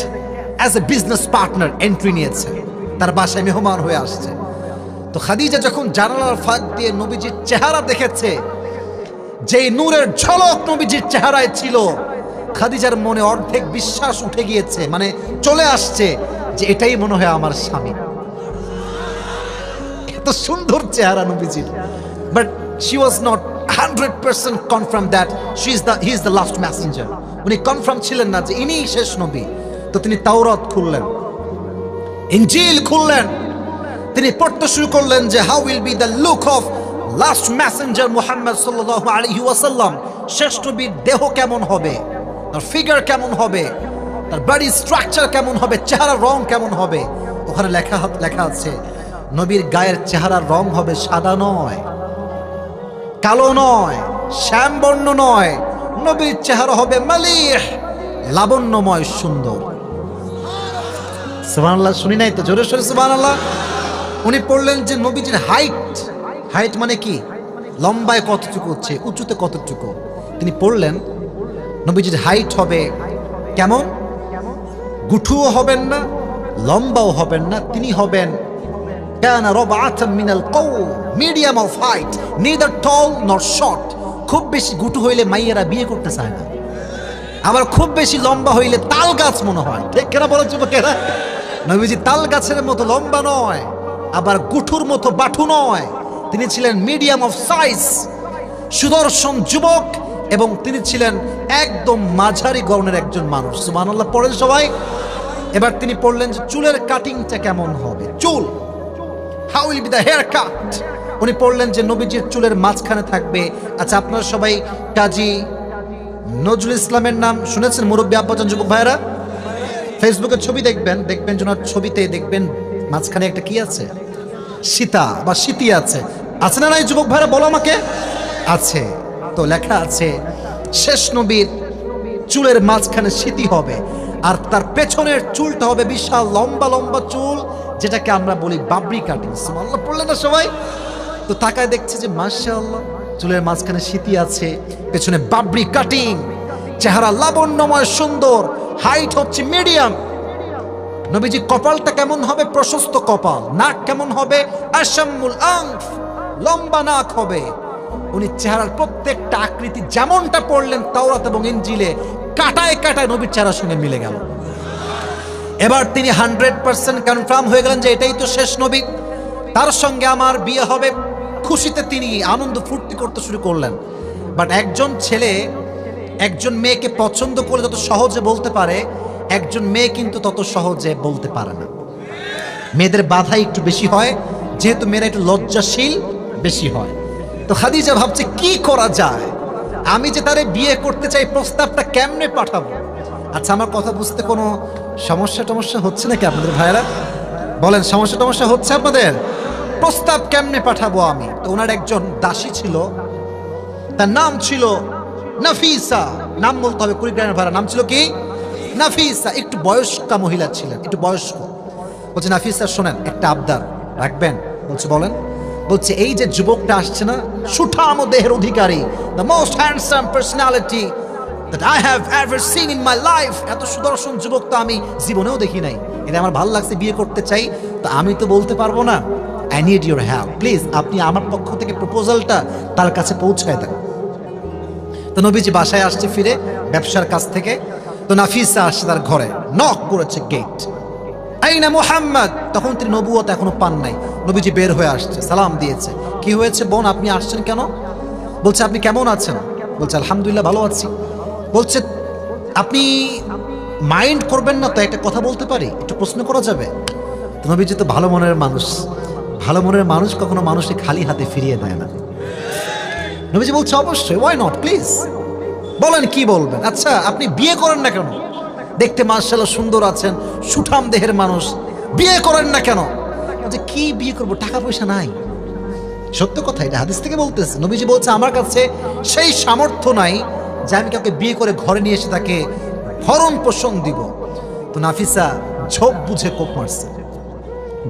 as a business partner entry নিয়েছে। তার বাসায় মেহমান হয়ে আসছে। তো খাদিজা যখন জানালার ফাঁক দিয়ে নবীজির চেহারা দেখেছে, যে নূরের ঝলক নবীজির চেহারায় ছিল, খাদিজার মনে অর্ধেক বিশ্বাস উঠে গিয়েছে, মানে চলে আসছে যে এটাই মনে হয় আমার স্বামী। এত সুন্দর চেহারা নবীজির। But she was not 100% confirmed that he is the last messenger. উনি কনফার্ম ছিলেন না যে ইনিই শেষ নবী। তো তিনি তাওরাত খুললেন, ইনজিল খুললেন, তিনি পড়তে শুরু করলেন যে how will be the look of last messenger Muhammad সাল্লাল্লাহু আলাইহি ওয়াসাল্লাম। শেষ নবীর দেহ কেমন হবে, তার ফিগার কেমন হবে, তার বডি স্ট্রাকচার কেমন হবে, চেহারার রং কেমন হবে। ওখানে লেখা আছে নবীর গায়ের চেহারার রং হবে সাদা নয়, কালো নয়, শ্যামবর্ণ নয়। নবীর চেহারা হবে মালিহ, লাবণ্যময়, সুন্দর। সুবহানাল্লাহ, শুনি নাই তো? জোরে সোরে সুবহানাল্লাহ। উনি পড়লেন যে নবীজির হাইট মানে কি, লম্বায় কতটুকু হচ্ছে, উঁচুতে কতটুকু। তিনি পড়লেন নবীজির হাইট হবে কেমন, গুঠুও হবেন না, লম্বাও হবেন না, তিনি হবেন কানা রাবআতাম মিনাল কওম, medium of height, neither tall nor short। খুব বেশি গুটু হইলে মাইয়েরা বিয়ে করতে চায় না, আবার খুব বেশি লম্বা হইলে তাল গাছ মনে হয়। ঠিক কেনা বলেন যুবকেরা? নবীজি তাল গাছের মতো লম্বা নয়, আবার গুঠুর মতো বাঠু নয়। তিনি ছিলেন মিডিয়াম অফ সাইজ, সুদর্শন যুবক, এবং তিনি ছিলেন একদম মাঝারি গড়নের একজন মানুষ। সুবহানাল্লাহ পড়েন সবাই। এবার তিনি পড়লেন যে চুলের কাটিংটা কেমন হবে, চুল, how will be the haircut। উনি পড়লেন যে নবীজির চুলের মাঝখানে থাকবে। আচ্ছা, আপনারা সবাই কাজী নজরুল ইসলামের নাম শুনেছেন? মুরব্বী আব্বাজান, যুবক ভাইরা, ফেসবুকে ছবি দেখবেন যে ওনার ছবিতে দেখবেন মাঝখানে একটা কি আছে, সীতা বা স্মৃতি আছে। আছে না নাই যুবক ভাইরা, বলো আমাকে? আছে। তো লেখা আছে শেষ নবীর চুলের মাঝখানে স্মৃতি হবে, আর তার পেছনের চুলটা হবে বিশাল লম্বা লম্বা চুল, যেটাকে আমরা বলি বাবরি কাটিং। সুবহানাল্লাহ পড়লেন না সবাই? তো তাকায় দেখছে যে মাশাআল্লাহ, চুলের মাঝখানে স্মৃতি আছে, পেছনে বাবরি কাটিং, চেহারা লাবণ্যময় সুন্দর, হাইট হচ্ছে মিডিয়াম। নবীজি কপালটা কেমন হবে? প্রশস্ত কপাল। নাক কেমন হবে? আশাম্মুল আনফ, লম্বা নাক হবে। উনি চেহারার প্রত্যেকটা আকৃতি যেমনটা পড়লেন তাওরাত এবং ইনজিলে, কাটায় কাটায় নবীর চেহারার সঙ্গে মিলে গেল। এবার তিনি 100% কনফার্ম হয়ে গেলেন যে এটাই তো শেষ নবী, তার সঙ্গে আমার বিয়ে হবে। খুশিতে তিনি আনন্দ ফুর্তি করতে শুরু করলেন। বাট একজন ছেলে একজন মেয়েকে পছন্দ করে যত সহজে বলতে পারে, একজন মেয়ে কিন্তু তত সহজে বলতে পারে না। মেয়েদের বাধা একটু বেশি হয়, যেহেতু মেয়েরা একটু লজ্জাশীল বেশি হয়। তো খাদিজা ভাবছে কি করা যায়, আমি যে তারে বিয়ে করতে চাই, প্রস্তাবটা কেমনে পাঠাবো। আচ্ছা, আমার কথা বুঝতে কোনো সমস্যা হচ্ছে নাকি আপনাদের ভাইয়েরা? বলেন, সমস্যা হচ্ছে আপনাদের? প্রস্তাব কেমনে পাঠাবো আমি? তো ওনার একজন দাসী ছিল, তার নাম ছিল নাফিসা। নাম বলতে হবে কুড়িগ্রামের ভাইরা, নাম ছিল কি? নাফিসা। একটু বয়স্কা মহিলা ছিলেন, একটু বয়স্ক। বলছে নাফিসা শোনেন, একটা আবদার রাখবেন? বলছে বলেন। বলছে এই যে যুবকটা আসছে না, সুঠাম দেহের অধিকারী, the most handsome personality that I have ever seen in my life. এত সুদর্শন যুবক তো আমি জীবনেও দেখি নাই। এটা আমার ভালো লাগছে, বিয়ে করতে চাই। তো আমি তো বলতে পারবো না, I need your help, please আপনি আমার পক্ষ থেকে প্রপোজালটা তার কাছে পৌঁছায় দেন। তো নবীজি বাসায় আসছে ফিরে ব্যবসার কাছ থেকে। তো নাফিসা আসছে তার ঘরে, নক করেছে গেট, আইনা মুহাম্মদ। তখন তিনি নবুয়ত এখনো পান নাই। নবীজি বের হয়ে আসছে, সালাম দিয়েছে। কি হয়েছে বোন, আপনি আসছেন কেন? বলছে আপনি কেমন আছেন? বলছে আলহামদুলিল্লাহ ভালো আছি। বলছে আপনি মাইন্ড করবেন না তো একটা কথা বলতে পারি, একটু প্রশ্ন করা যাবে? তো নবীজি তো ভালো মনের মানুষ, ভালো মনের মানুষ কখনো মানুষকে খালি হাতে ফিরিয়ে দেয় না। নবীজি বলছে অবশ্যই, ওয়াই নট, প্লিজ বলেন কি বলবেন। আচ্ছা আপনি বিয়ে করেন না কেন? দেখতে মাশাআল্লাহ সুন্দর আছেন, সুঠাম দেহের মানুষ, বিয়ে করেন না কেন? বলছে কি বিয়ে করব, টাকা পয়সা নাই। সত্য কথা, এটা হাদিস থেকে বলতেছে। নবীজি বলছে আমার কাছে সেই সামর্থ্য নাই যে আমি কাউকে বিয়ে করে ঘরে নিয়ে এসে তাকে ভরণ পোষণ দিব। তো নাফিসা ঝোপ বুঝে কোপ মারছে,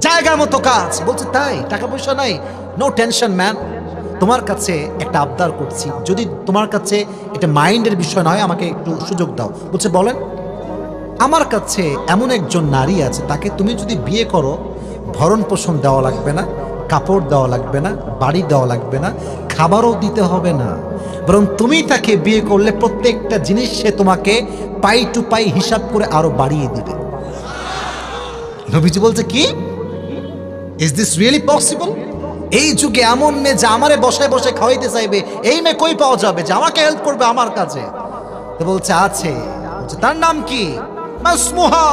জায়গা মতো কাজ। বলছে তাই, টাকা পয়সা নাই? নো টেনশন ম্যান, তোমার কাছে একটা আবদার করছি, যদি তোমার কাছে এটা মাইন্ডের বিষয় নয় আমাকে একটু সুযোগ দাও। বলছে বলেন। আমার কাছে এমন একজন নারী আছে, তাকে তুমি যদি বিয়ে করো ভরণ পোষণ দেওয়া লাগবে না, কাপড় দেওয়া লাগবে না, বাড়ি দেওয়া লাগবে না, খাবারও দিতে হবে না, বরং তুমি তাকে বিয়ে করলে প্রত্যেকটা জিনিস সে তোমাকে পাই টু পাই হিসাব করে আরো বাড়িয়ে দিবে। নবীজি বলছে কি, ইজ দিস রিয়েলি পসিবল? এই যুগে এমন মেয়ে যে আমারে বসায় বসে খাওয়াইতে চাইবে, এই মেয়ে কই পাওয়া যাবে যে আমাকে হেল্প করবে আমার কাছে? তো বলছে আছে। বলছে তার নাম কি? ইসমুহা।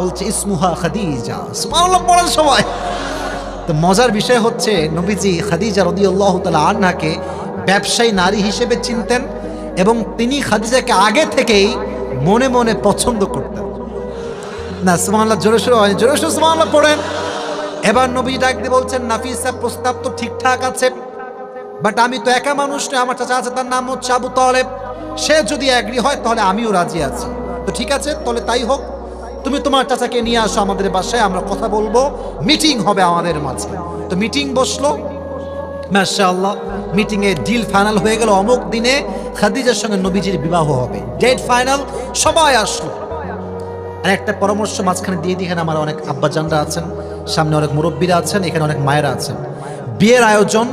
বলছে ইসমুহা খাদিজা। সুবহানাল্লাহ পড়েন সবাই। তো মজার বিষয় হচ্ছে নবীজি খাদিজা রাদিয়াল্লাহু তাআলা আনহাকে ব্যবসায়ী নারী হিসেবে চিনতেন এবং তিনি খাদিজাকে আগে থেকেই মনে মনে পছন্দ করতেন। না সুবহানাল্লাহ, জোরে সোরে সুবহানাল্লাহ পড়েন। এবার নবী ডাক দিয়ে বলছেন নাফিসা, প্রস্তাব তো ঠিকঠাক আছে, বাট আমি তো একা মানুষ নয়, আমার চাচা আছে, তার নাম হচ্ছে আবু তালেব। সে যদি এগ্রি হয় তাহলে আমিও রাজি আছি। তো ঠিক আছে, তাহলে তাই হোক, তুমি তোমার চাচাকে নিয়ে আসো আমাদের বাসায়, আমরা কথা বলবো, মিটিং হবে আমাদের মাঝে। তো মিটিং বসলো, মাশাআল্লাহ মিটিং এ ডিল ফাইনাল হয়ে গেল, অমুক দিনে খাদিজার সঙ্গে নবীজির বিবাহ হবে, ডেট ফাইনাল। সবাই আসলো। আর একটা পরামর্শ মাঝখানে দিয়ে দিই, এখানে আমার অনেক আব্বাজানরা আছেন, সামনে অনেক মুরব্বীরা আছেন, এখানে অনেক মায়েরা আছেন। বিয়ের আয়োজন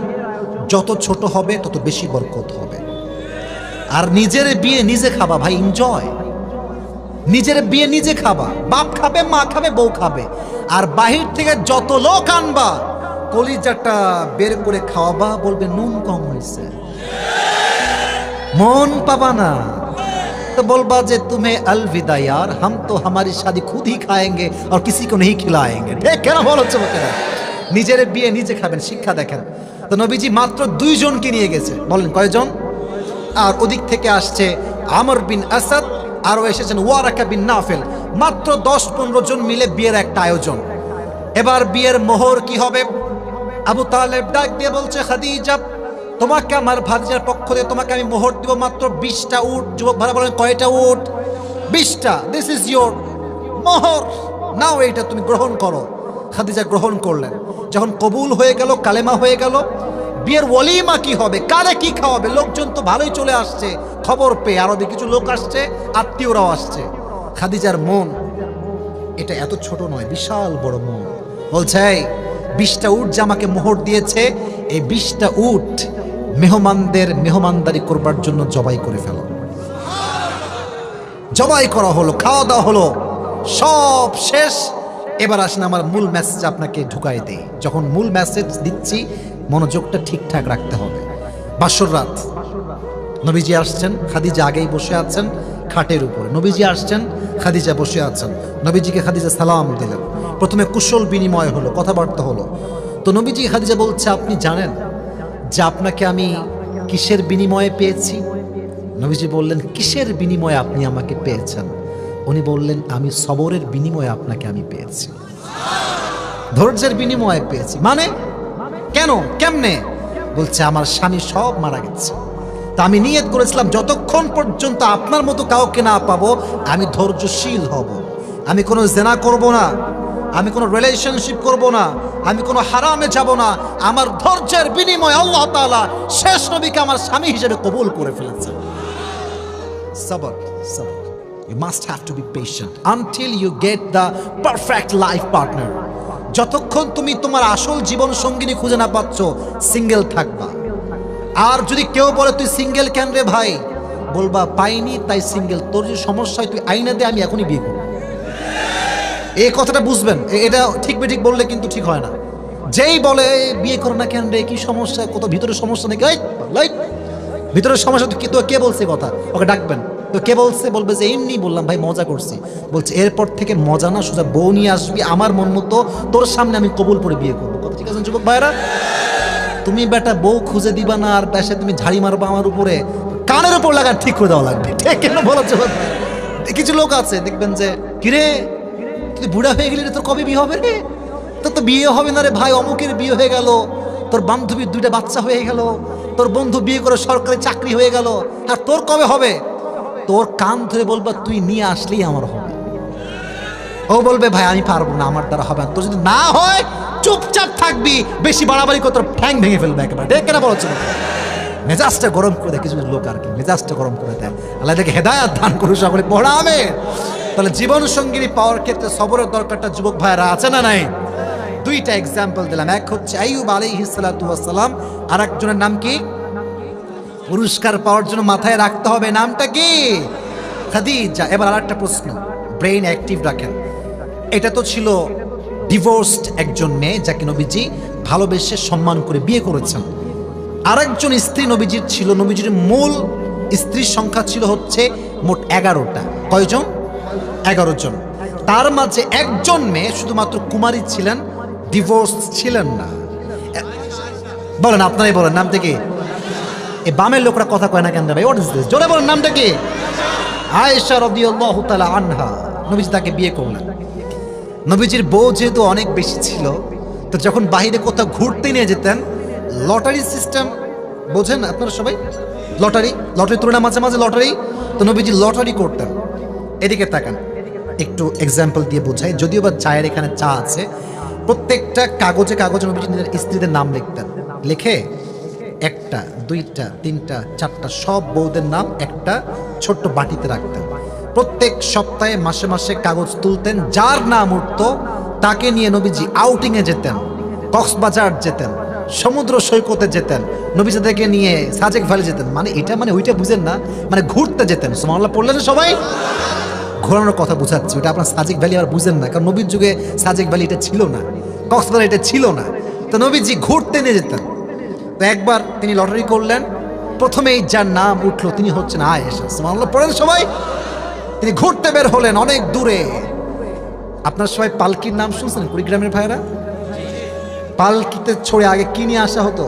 যত ছোট হবে তত বেশি বরকত হবে। আর নিজের বিয়ে নিজে খাবা ভাই, এনজয়। নিজের বিয়ে নিজে খাবা, বাপ খাবে, মা খাবে, বউ খাবে। আর বাহির থেকে যত লোক আনবা, কলিজাটা বের করে খাওয়াবা, বলবে নুন কম হয়েছে, মন পাবা না। तो बोलबा जे तुम्हें अलविदा यार, हम तो हमारी शादी खुद ही खाएंगे और किसी को नहीं खिलाएंगे। ठीक কেন বলো চমকেরা? নিজের বিয়ে নিজে খাবেন, শিক্ষা দেখেন। তো নবীজি মাত্র 2 জনকে নিয়ে গেছে, বলেন কয়জন? আর ওদিক থেকে আসছে আমর বিন আসাদ, আর এসেছেন ওয়ারাকা বিন নাফেল। মাত্র 10-15 জন মিলে বিয়ের একটা আয়োজন। এবার বিয়ের মোহর কি হবে? আবু তালেব ডাক দিয়ে বলছে খাদিজা, তোমাকে আমার ভাতিজার পক্ষ থেকে তোমাকে আমি মোহর দিব মাত্র 20টা উট। যুবক ভাড়া বলেন কয়টা উট? 20টা। দিস ইজ ইয়োর মোহর, নাও এইটা তুমি গ্রহণ করো। খাদিজা গ্রহণ করলেন। যখন কবুল হয়ে গেল, কালেমা হয়ে গেল, বিয়ের ওয়ালিমা কি হবে, কারে কি খাওয়াবে? লোকজন তো ভালোই চলে আসছে খবর পেয়ে, আরো কিছু লোক আসছে, আত্মীয়রাও আসছে। খাদিজার মন এটা এত ছোট নয়, বিশাল বড় মন। বলছে 20টা উট যে আমাকে মোহর দিয়েছে, এই 20টা উট মেহমানদের মেহমানদারি করবার জন্য জবাই করে ফেল। জবাই করা হলো, খাওয়া দাওয়া হলো, সব শেষ। এবার আসেন আমার মূল মেসেজ আপনাকে ঢুকাই দেই। যখন মূল মেসেজ দিচ্ছি মনোযোগটা ঠিকঠাক রাখতে হবে। বাসর রাত, নবীজি আসছেন, খাদিজা আগেই বসে আছেন খাটের উপরে। নবীজি আসছেন, খাদিজা বসে আছেন। নবীজিকে খাদিজা সালাম দিলেন। প্রথমে কুশল বিনিময় হলো, কথাবার্তা হলো। তো নবীজি খাদিজা বলছে আপনি জানেন যে আপনাকে আমি কিসের বিনিময়ে পেয়েছি? নবীজি বললেন কিসের বিনিময়ে আপনি আমাকে পেয়েছেন? উনি বললেন আমি সবরের বিনিময়ে আপনাকে আমি পেয়েছি, ধৈর্যের বিনিময়ে পেয়েছি। মানে কেন, কেমনে? বলছে আমার স্বামী সব মারা গেছে, তা আমি নিয়ত করেছিলাম যতক্ষণ পর্যন্ত আপনার মতো কাউকে না পাবো আমি ধৈর্যশীল হব, আমি কোনো জেনা করব না, আমি কোনো রিলেশনশিপ করব না, আমি কোনো হারামে যাব না। আমার ধৈর্যের বিনিময়ে আল্লাহ তাআলা শেষ নবীকে আমার স্বামী হিসেবে কবুল করে ফেলেছেন। sabr, sabr. You must have to be patient until you get the perfect life partner. যতক্ষণ তুমি তোমার আসল জীবন সঙ্গিনী খুঁজে না পাচ্ছ, সিঙ্গেল থাকবা। আর যদি কেউ বলে তুই সিঙ্গেল কেন রে ভাই, বলবা পাইনি তাই সিঙ্গেল। তোর যে সমস্যা হয় তুই আইনা দে, আমি এখনই বিয়ে করব। এই কথাটা বুঝবেন, এটা ঠিক বেঠিক বললে কিন্তু ঠিক হয় না। যেই বলে বিয়ে করো না কেন রে, কি সমস্যা, কত ভিতরে সমস্যা নাকি, ভিতরের সমস্যা তো কে বলছে কথা, ওকে ডাকবেন। তো কে বলছে, বলবে যে এমনি বললাম ভাই, মজা করছি। বলছে এরপর থেকে মজা না, সোজা বউ নিয়ে আসবি আমার মন মতো, তোর সামনে আমি কবুল করে বিয়ে করবো। কথা ঠিক আছে যুবক ভাইরা? তুমি বেটা বউ খুঁজে দিবা না আর বেশে তুমি ঝাড়ি মারবা আমার উপরে, কানের উপর লাগা ঠিক করে দেওয়া লাগবে। ঠিক কেন বলো যুবক ভাই? কিছু লোক আছে দেখবেন যে, কিরে তুই বুড়া হয়ে গেলি রে, তোর কবে বিয়ে হবে রে? তোর তো বিয়ে হবে না রে ভাই, অমুকের বিয়ে হয়ে গেল, তোর বান্ধবীর 2টা বাচ্চা হয়ে গেল, তোর বন্ধু বিয়ে করে সরকারি চাকরি হয়ে গেল, আর তোর কবে হবে? তোর কান ধরে বলবা তুই নিয়ে আসলেই আমার হবে। ও বলবে ভাই আমি পারবো না, আমার দ্বারা হবে না। তোর যদি না হয় চুপচাপ থাকবি, বেশি বাড়াবাড়ি করে তোর ঠ্যাং ভেঙে ফেলবে একেবারে। ঠিক কেনা বলছো? মেজাজটা গরম করে দেয় কিছু লোক, আর কি মেজাজটা গরম করে দেয়। আল্লাহ দেখে হেদায়াত দান করুন সকলে, পড়া আমেন। তাহলে জীবন সঙ্গিনী পাওয়ার ক্ষেত্রে সবরের দরকারটা যুবক ভাইরা আছে না নাই? 2টা এক্সাম্পল দিলাম, এক হচ্ছে আইয়ুব আলাইহিস সালাতু ওয়াস সালাম, আর একজনের নাম কি? পুরস্কার পাওয়ার জন্য মাথায় রাখতে হবে, নামটা কি? খাদিজা। এবার আরেকটা প্রশ্ন, ব্রেইন অ্যাক্টিভ রাখেন। এটা তো ছিল ডিভোর্সড একজন মেয়ে যাকে নবীজি ভালোবেসে সম্মান করে বিয়ে করেছেন। আরেকজন স্ত্রী নবীজির ছিল, নবীজির মূল স্ত্রীর সংখ্যা ছিল হচ্ছে মোট 11টা। কয়জন? 11 জন। তার মাঝে একজন মেয়ে শুধুমাত্র কুমারী ছিলেন, ডিভোর্স ছিলেন না। বলেন, আপনারাই বলেন নামটা কি? এই বামের লোকরা কথা কয় না কেন ভাই? What is this? জোরে বলেন নামটা কি? আয়েশা রাদিয়াল্লাহু তাআলা আনহা। নবীজি তাকে বিয়ে করলেন। নবীজির বউ যেহেতু অনেক বেশি ছিল, তো যখন বাইরে কোথাও ঘুরতে নিয়ে যেতেন, লটারি সিস্টেম বোঝেন আপনারা সবাই? লটারি তুলনা মাঝে মাঝে লটারি, তো নবীজি লটারি করতেন। এদিকে তাকান, একটু এক্সাম্পল দিয়ে বোঝাই। যদিও বা চায়ের এখানে চা আছে, প্রত্যেকটা কাগজে কাগজে নবীজি নিজের স্ত্রীদের নাম লিখতেন। লিখে 1টা 2টা 3টা 4টা সব বউদের নাম একটা ছোট্ট বাটিতে রাখতেন। প্রত্যেক সপ্তাহে মাসে মাসে কাগজ তুলতেন, যার নাম উঠতো তাকে নিয়ে নবীজি আউটিংয়ে যেতেন, কক্সবাজার যেতেন, সমুদ্র সৈকতে যেতেন, নবীজি তাদেরকে নিয়ে সাজেক ভ্যালি যেতেন। মানে এটা মানে ওইটা বুঝেন না, মানে ঘুরতে যেতেন। সুবহানাল্লাহ পড়লেন সবাই? ঘোরানোর কথা বুঝাচ্ছি, ওটা আপনার সাজেক ভ্যালি আর বুঝেন না, কারণ নবীর যুগে সাজেক ভ্যালি এটা ছিল না, কক্সবাজার এটা ছিল না। তো নবীজি ঘুরতে নিয়ে যেতেন। তো একবার তিনি লটারি করলেন, প্রথমেই যার নাম উঠলো তিনি হচ্ছেন আয়েশা। সুবহানাল্লাহ পড়েন সবাই? তিনি ঘুরতে বের হলেন অনেক দূরে। আপনার সবাই পালকির নাম শুনছেন কুড়িগ্রামের ভাইরা? পালকিতে ছড়ে আগে কি নিয়ে আসা হতো?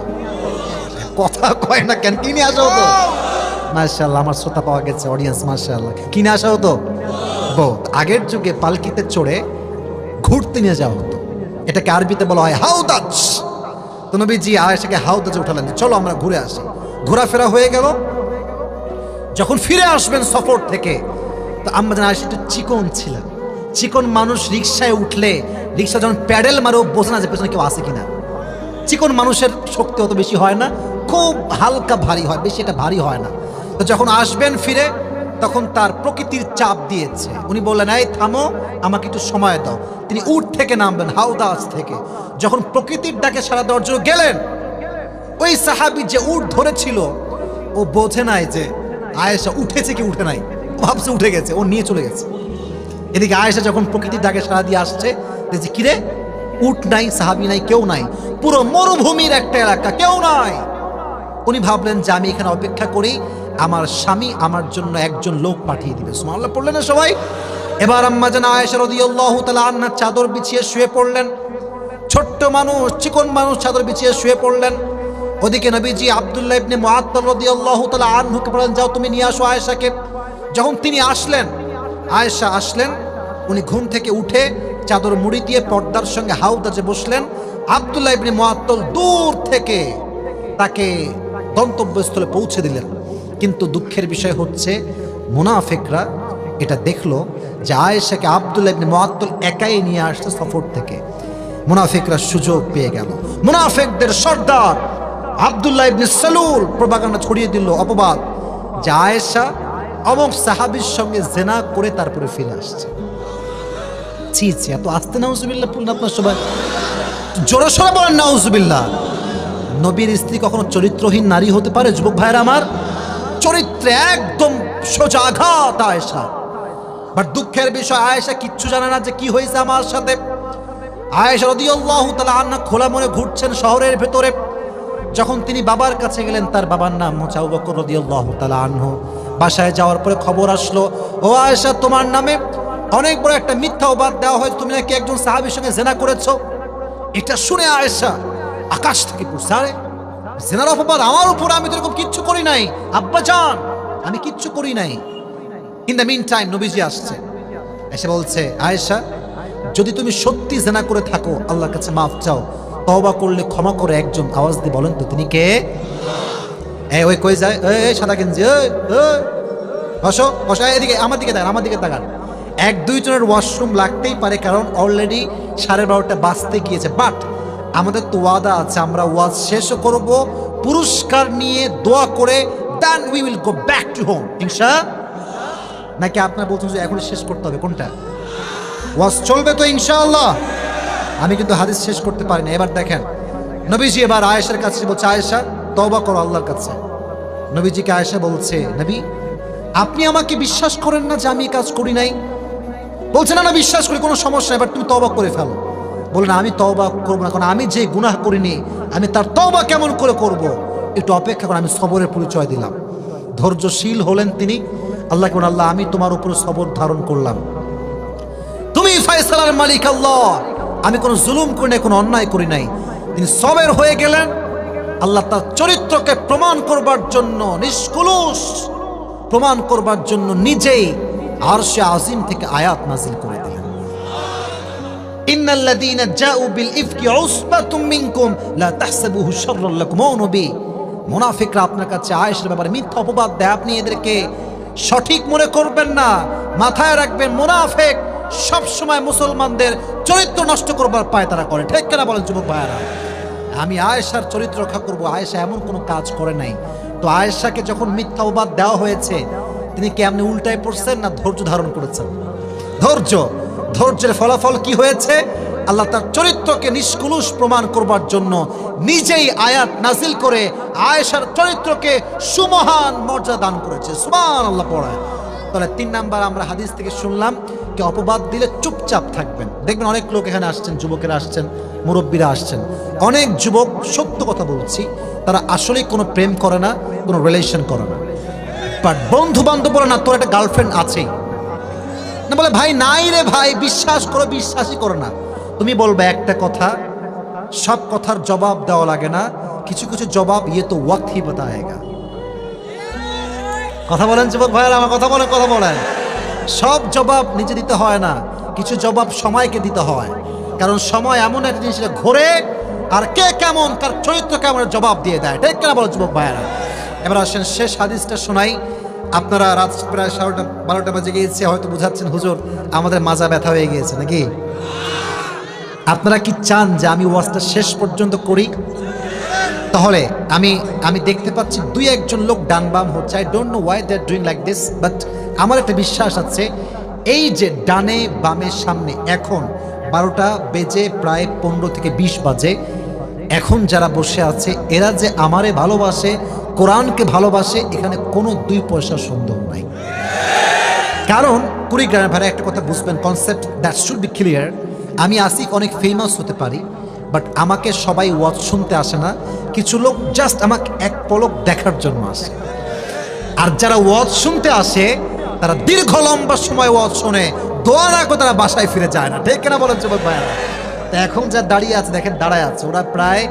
কথা কয় না কেন? কি নিয়ে আসা হতো? মাশাআল্লাহ, আমার শ্রোতা পাওয়া গেছে, অডিয়েন্স মাশাআল্লাহ। কি নিয়ে আসা হতো? বহুত। আগের যুগে পালকিতে চড়ে ঘুরতে নিয়ে যাওয়া হতো, এটাকে আরবিতে বলা হয় হাউদাজ। তো নবীজি আয়েশাকে হাউদাজে উঠালেন, চলো আমরা ঘুরে আসি। ঘোরাফেরা হয়ে গেল। যখন ফিরে আসবেন সফর থেকে, তো আম্মা জান আয়েশা একটু চিকন ছিলেন। চিকন মানুষ রিক্সায় উঠলে, রিক্সা যখন প্যাডেল মারেও বোঝে না যে পেছনে কেউ আছে কিনা। চিকন মানুষের শক্তি অত বেশি হয় না, খুব হালকা ভারী হয়, বেশি এটা ভারী হয় না। তো যখন আসবেন ফিরে, তখন তার প্রকৃতির চাপ দিয়েছে। উনি বললেন, এই থামো, আমাকে একটু সময় দাও। তিনি উট থেকে নামবেন, হাউদাজ থেকে। যখন প্রকৃতির ডাকে সাড়া দেওয়ার জন্য গেলেন, ওই সাহাবী যে উট ধরেছিল, ও বোঝে নাই যে আয়েশা উঠেছে কি উঠে নাই, ভাবছে উঠে গেছে, ও নিয়ে চলে গেছে। এদিকে আয়েশা যখন প্রকৃতির ডাকে সাড়া দিয়ে আসছে, দেখছে কিরে উট নাই, সাহাবী নাই, কেউ নাই, পুরো মরুভূমির একটা এলাকা, কেউ নাই। উনি ভাবলেন যে আমি এখানে অপেক্ষা করি, আমার স্বামী আমার জন্য একজন লোক পাঠিয়ে দিবে। সুবহানাল্লাহ পড়লেন না সবাই? এবার আম্মা জান আয়েশা রাদিয়াল্লাহু তাআলা আনহা চাদর বিছিয়ে শুয়ে পড়লেন। ছোট্ট মানুষ, চিকন মানুষ চাদর বিছিয়ে শুয়ে পড়লেন। ওদিকে নবীজি আব্দুল্লাহ ইবনে মুআত্তাল রাদিয়াল্লাহু তাআলা আনহুকে বললেন, যাও তুমি নিয়ে আসো আয়েশাকে। যখন তিনি আসলেন, আয়েশা আসলেন, উনি ঘুম থেকে উঠে চাদর মুড়ি দিয়ে পর্দার সঙ্গে হাউদাজে বসলেন। আব্দুল্লাহ ইবনে মুআত্তাল দূর থেকে তাকে গন্তব্যস্থলে পৌঁছে দিলেন। কিন্তু দুঃখের বিষয় হচ্ছে, মুনাফিকরা এটা দেখলো যে আয়েশাকে আব্দুল্লাহ ইবনে মুআত্তাল একাই নিয়ে আসছে সফর থেকে। মুনাফিকরা সুযোগ পেয়ে গেল। মুনাফিকদের সর্দার আব্দুল্লাহ ইবনে সালুল প্রপাগান্ডা ছড়িয়ে দিল, অপবাদ, যে আয়েশা অমুক সাহাবীর সঙ্গে জেনা করে তারপরে ফিরে আসছে। ছি ছি, এত আস্তে নাউজুবিল্লাহ পূর্ণ আপনার সবাই জোরে সোরে বলেন নাউজুবিল্লাহ। নবীর স্ত্রী কখনো চরিত্রহীন নারী হতে পারে? যুবক ভাইরা আমার, চরিত্রে একদম সোজা আঘাত আয়েশা। বাট দুঃখের বিষয়, আয়েশা কিচ্ছু জানে না যে কি হয়েছে আমার সাথে। আয়েশা রাদিয়াল্লাহু তাআলা আনহা খোলা মনে ঘুরছেন শহরের ভেতরে। যখন তিনি বাবার কাছে গেলেন, তার বাবার নাম হচ্ছে আবু বকর রাদিয়াল্লাহু তাআলা আনহু। বাসায় যাওয়ার পরে খবর আসলো, ও আয়েশা, তোমার নামে অনেক বড় একটা মিথ্যা অপবাদ দেওয়া হয়েছে, তুমি নাকি একজন সাহাবীর সঙ্গে জেনা করেছো। এটা শুনে আয়েশা আকাশ থেকে পড়ছে, আরে জেনার অপবাদ আমার উপর, আমি তো এরকম কিচ্ছু করি নাই আব্বাজান, আমি কিচ্ছু করি নাই। ইন দ্য মিন টাইম নবীজি আসছে, এসে বলছে, আয়েশা, যদি তুমি সত্যি জেনা করে থাকো আল্লাহর কাছে মাফ চাও, তওবা করলে ক্ষমা করে একজন আওয়াজ দিয়ে বলেন তো তিনি কে? ওই কই যায়, এই সাদা গেঞ্জি, বসো বসো, এদিকে আমার দিকে তাকান, আমার দিকে তাকান। এক দুইজনের ওয়াশরুম লাগতেই পারে, কারণ অলরেডি 12:30 বাজতে গিয়েছে। বাট আমাদের তো ওয়াদা আছে, আমরা ওয়াজ শেষও করব পুরস্কার নিয়ে, দোয়া করে, then we will go back to home ইনশাআল্লাহ। নাকি আপনার বলছেন যে এখন শেষ করতে হবে? কোনটা? ওয়াজ চলবে তো ইনশাআল্লাহ। আমি কিন্তু হাদিস শেষ করতে পারি না। এবার দেখেন, নবীজি এবার আয়েশার কাছে বলছে, আয়েশা তওবা করো আল্লাহর কাছে। নবীজিকে আয়েশা বলছে, নবী আপনি আমাকে বিশ্বাস করেন না যে আমি এই কাজ করি নাই? বলছে, না না বিশ্বাস করি, কোনো সমস্যা নাই, এবার তুমি তওবা করে ফেলো। বলে, না আমি তওবা করবো না, কারণ আমি যে গুনাহ করিনি আমি তার তওবা কেমন করে করব? একটু অপেক্ষা করে। আমি সবরের পরিচয় দিলাম। ধৈর্যশীল হলেন তিনি। আল্লাহ কেমন, আল্লাহ আমি তোমার উপরে সবর ধারণ করলাম, তুমি ফয়সালার মালিক আল্লাহ, আমি কোনো জুলুম করি নাই, কোনো অন্যায় করি নাই। তিনি সবের হয়ে গেলেন। আল্লাহ তার চরিত্রকে প্রমাণ করবার জন্য, নিষ্কলুষ প্রমাণ করবার জন্য নিজেই আরশে আজিম থেকে আয়াত নাজিল করে দিলেন। ইন্নাল্লাযীনা জাউ বিল ইফকি উসবাতুম মিনকুম লা তাহসাবুহু শাররান লাকুম। ও নবী, মুনাফিকরা আপনার কাছে আয়েশার ব্যাপারে মিথ্যা অপবাদ দেয়, আপনি এদেরকে সঠিক মনে করবেন না। মাথায় রাখবেন, মুনাফিক সব সময় মুসলমানদের চরিত্র নষ্ট করবার পায় তারা করে। ঠিক কিনা বলেন যুবক ভাইয়েরা? আমি আয়েশার চরিত্র রক্ষা করব, আয়েশা এমন কোনো কাজ করে নাই। তো আয়েশাকে যখন মিথ্যা অপবাদ দেওয়া হয়েছে, তিনি কেমনে উল্টায় পড়ছেন না ধৈর্য ধারণ করেছেন? ধৈর্যের ফলাফল কি হয়েছে? আল্লাহ তার চরিত্রকে নিষ্কলুষ প্রমাণ করবার জন্য নিজেই আয়াত নাজিল করে আয়েশার চরিত্রকে সুমহান মর্যাদা দান করেছে। সুবহানাল্লাহ পড়ায়। তাহলে 3 নাম্বার আমরা হাদিস থেকে শুনলাম কি অপবাদ দিলে চুপচাপ থাকবেন। দেখবেন অনেক লোক এখানে আসছেন, যুবকেরা আসছেন, মুরব্বীরা আসছেন, অনেক যুবক, সত্য কথা বলছি, তারা আসলেই কোনো প্রেম করে না, কোনো রিলেশন করে না। বাট বন্ধু বান্ধব বলে, না তোর একটা গার্লফ্রেন্ড আছেই, না বলে ভাই নাই রে ভাই, বিশ্বাস করো, বিশ্বাসই করো না। তুমি বলবে একটা কথা, সব কথার জবাব দেওয়া লাগে না, কিছু কিছু জবাব ইয়ে তো ওয়াক্ত হি বাতায়েগা। কথা বলেন যুবক ভাইয়েরা, আমার কথা বলেন। সব জবাব নিজে দিতে হয় না, কিছু জবাব সময়কে দিতে হয়। কারণ সময় এমন একটা জিনিস, ঘোরে আর কে কেমন, কার চরিত্র কেমন জবাব দিয়ে দেয়। ঠিক কেনা বলো যুবক ভাইয়েরা? এবার আসেন শেষ হাদিসটা শোনাই। আপনারা রাত প্রায় 12টা বাজে গিয়েছে, হয়তো বুঝাচ্ছেন হুজুর আমাদের মাজা ব্যথা হয়ে গিয়েছে নাকি? আপনারা কি চান যে আমি ওয়াজটা শেষ পর্যন্ত করি? তাহলে আমি দেখতে পাচ্ছি 2-1 লোক ডান বাম হচ্ছে। I don't know why they are doing like this, but আমার একটা বিশ্বাস আছে, এই যে ডানে বামের সামনে এখন 12টা বেজে প্রায় 15 থেকে 20 বাজে, এখন যারা বসে আছে এরা যে আমারে ভালোবাসে, কোরআনকে ভালোবাসে, এখানে কোনো 2 পয়সার সন্দেহ নাই। কারণ কুড়িগ্রামের ভাইরা একটা কথা বুঝবেন, concept that should be clear. আমি আসিফ অনেক ফেমাস হতে পারি, বাট আমাকে সবাই ওয়াজ শুনতে আসে না। কিছু লোক জাস্ট আমাকে এক পলক দেখার জন্য আসে। আর যারা ওয়াজ শুনতে আসে তারা দীর্ঘ লম্বা সময় ওয়াজ শুনে, দোয়া না করে তারা বাসায় ফিরে যায় না। ঠিক কিনা বলেন যুবক ভাইরা? তা এখন যা দাঁড়িয়ে আছে, দেখেন দাঁড়ায় আছে, ওরা প্রায়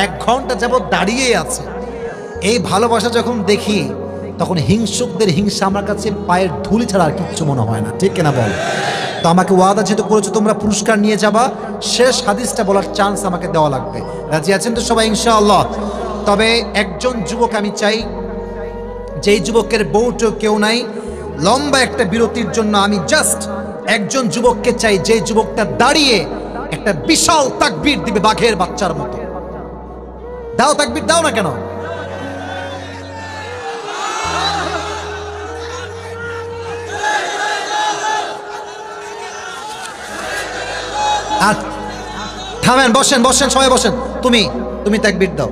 1 ঘন্টা যাবত দাঁড়িয়েই আছে। এই ভালোবাসা যখন দেখি তখন হিংসুকদের হিংসা আমার কাছে পায়ের ধুলি ছাড়া আর কিচ্ছু মনে হয় না। ঠিক কিনা বল? তো আমাকে ওয়াদা যেহেতু করেছো তোমরা পুরস্কার নিয়ে যাবা, শেষ হাদিসটা বলার চান্স আমাকে দেওয়া লাগবে। রাজি আছেন তো সবাই ইনশাআল্লাহ? তবে একজন যুবক আমি চাই, যেই যুবকের বউটো কেউ নাই, লম্বা একটা বিরতির জন্য আমি জাস্ট একজন যুবককে চাই, যে যুবকটা দাঁড়িয়ে একটা বিশাল তাকবীর দিবে বাঘের বাচ্চার মতো। দাও তাকবীর, দাও না কেন? আর থামেন, বসেন বসেন, সবাই বসেন। তুমি তুমি তাকবীর দাও।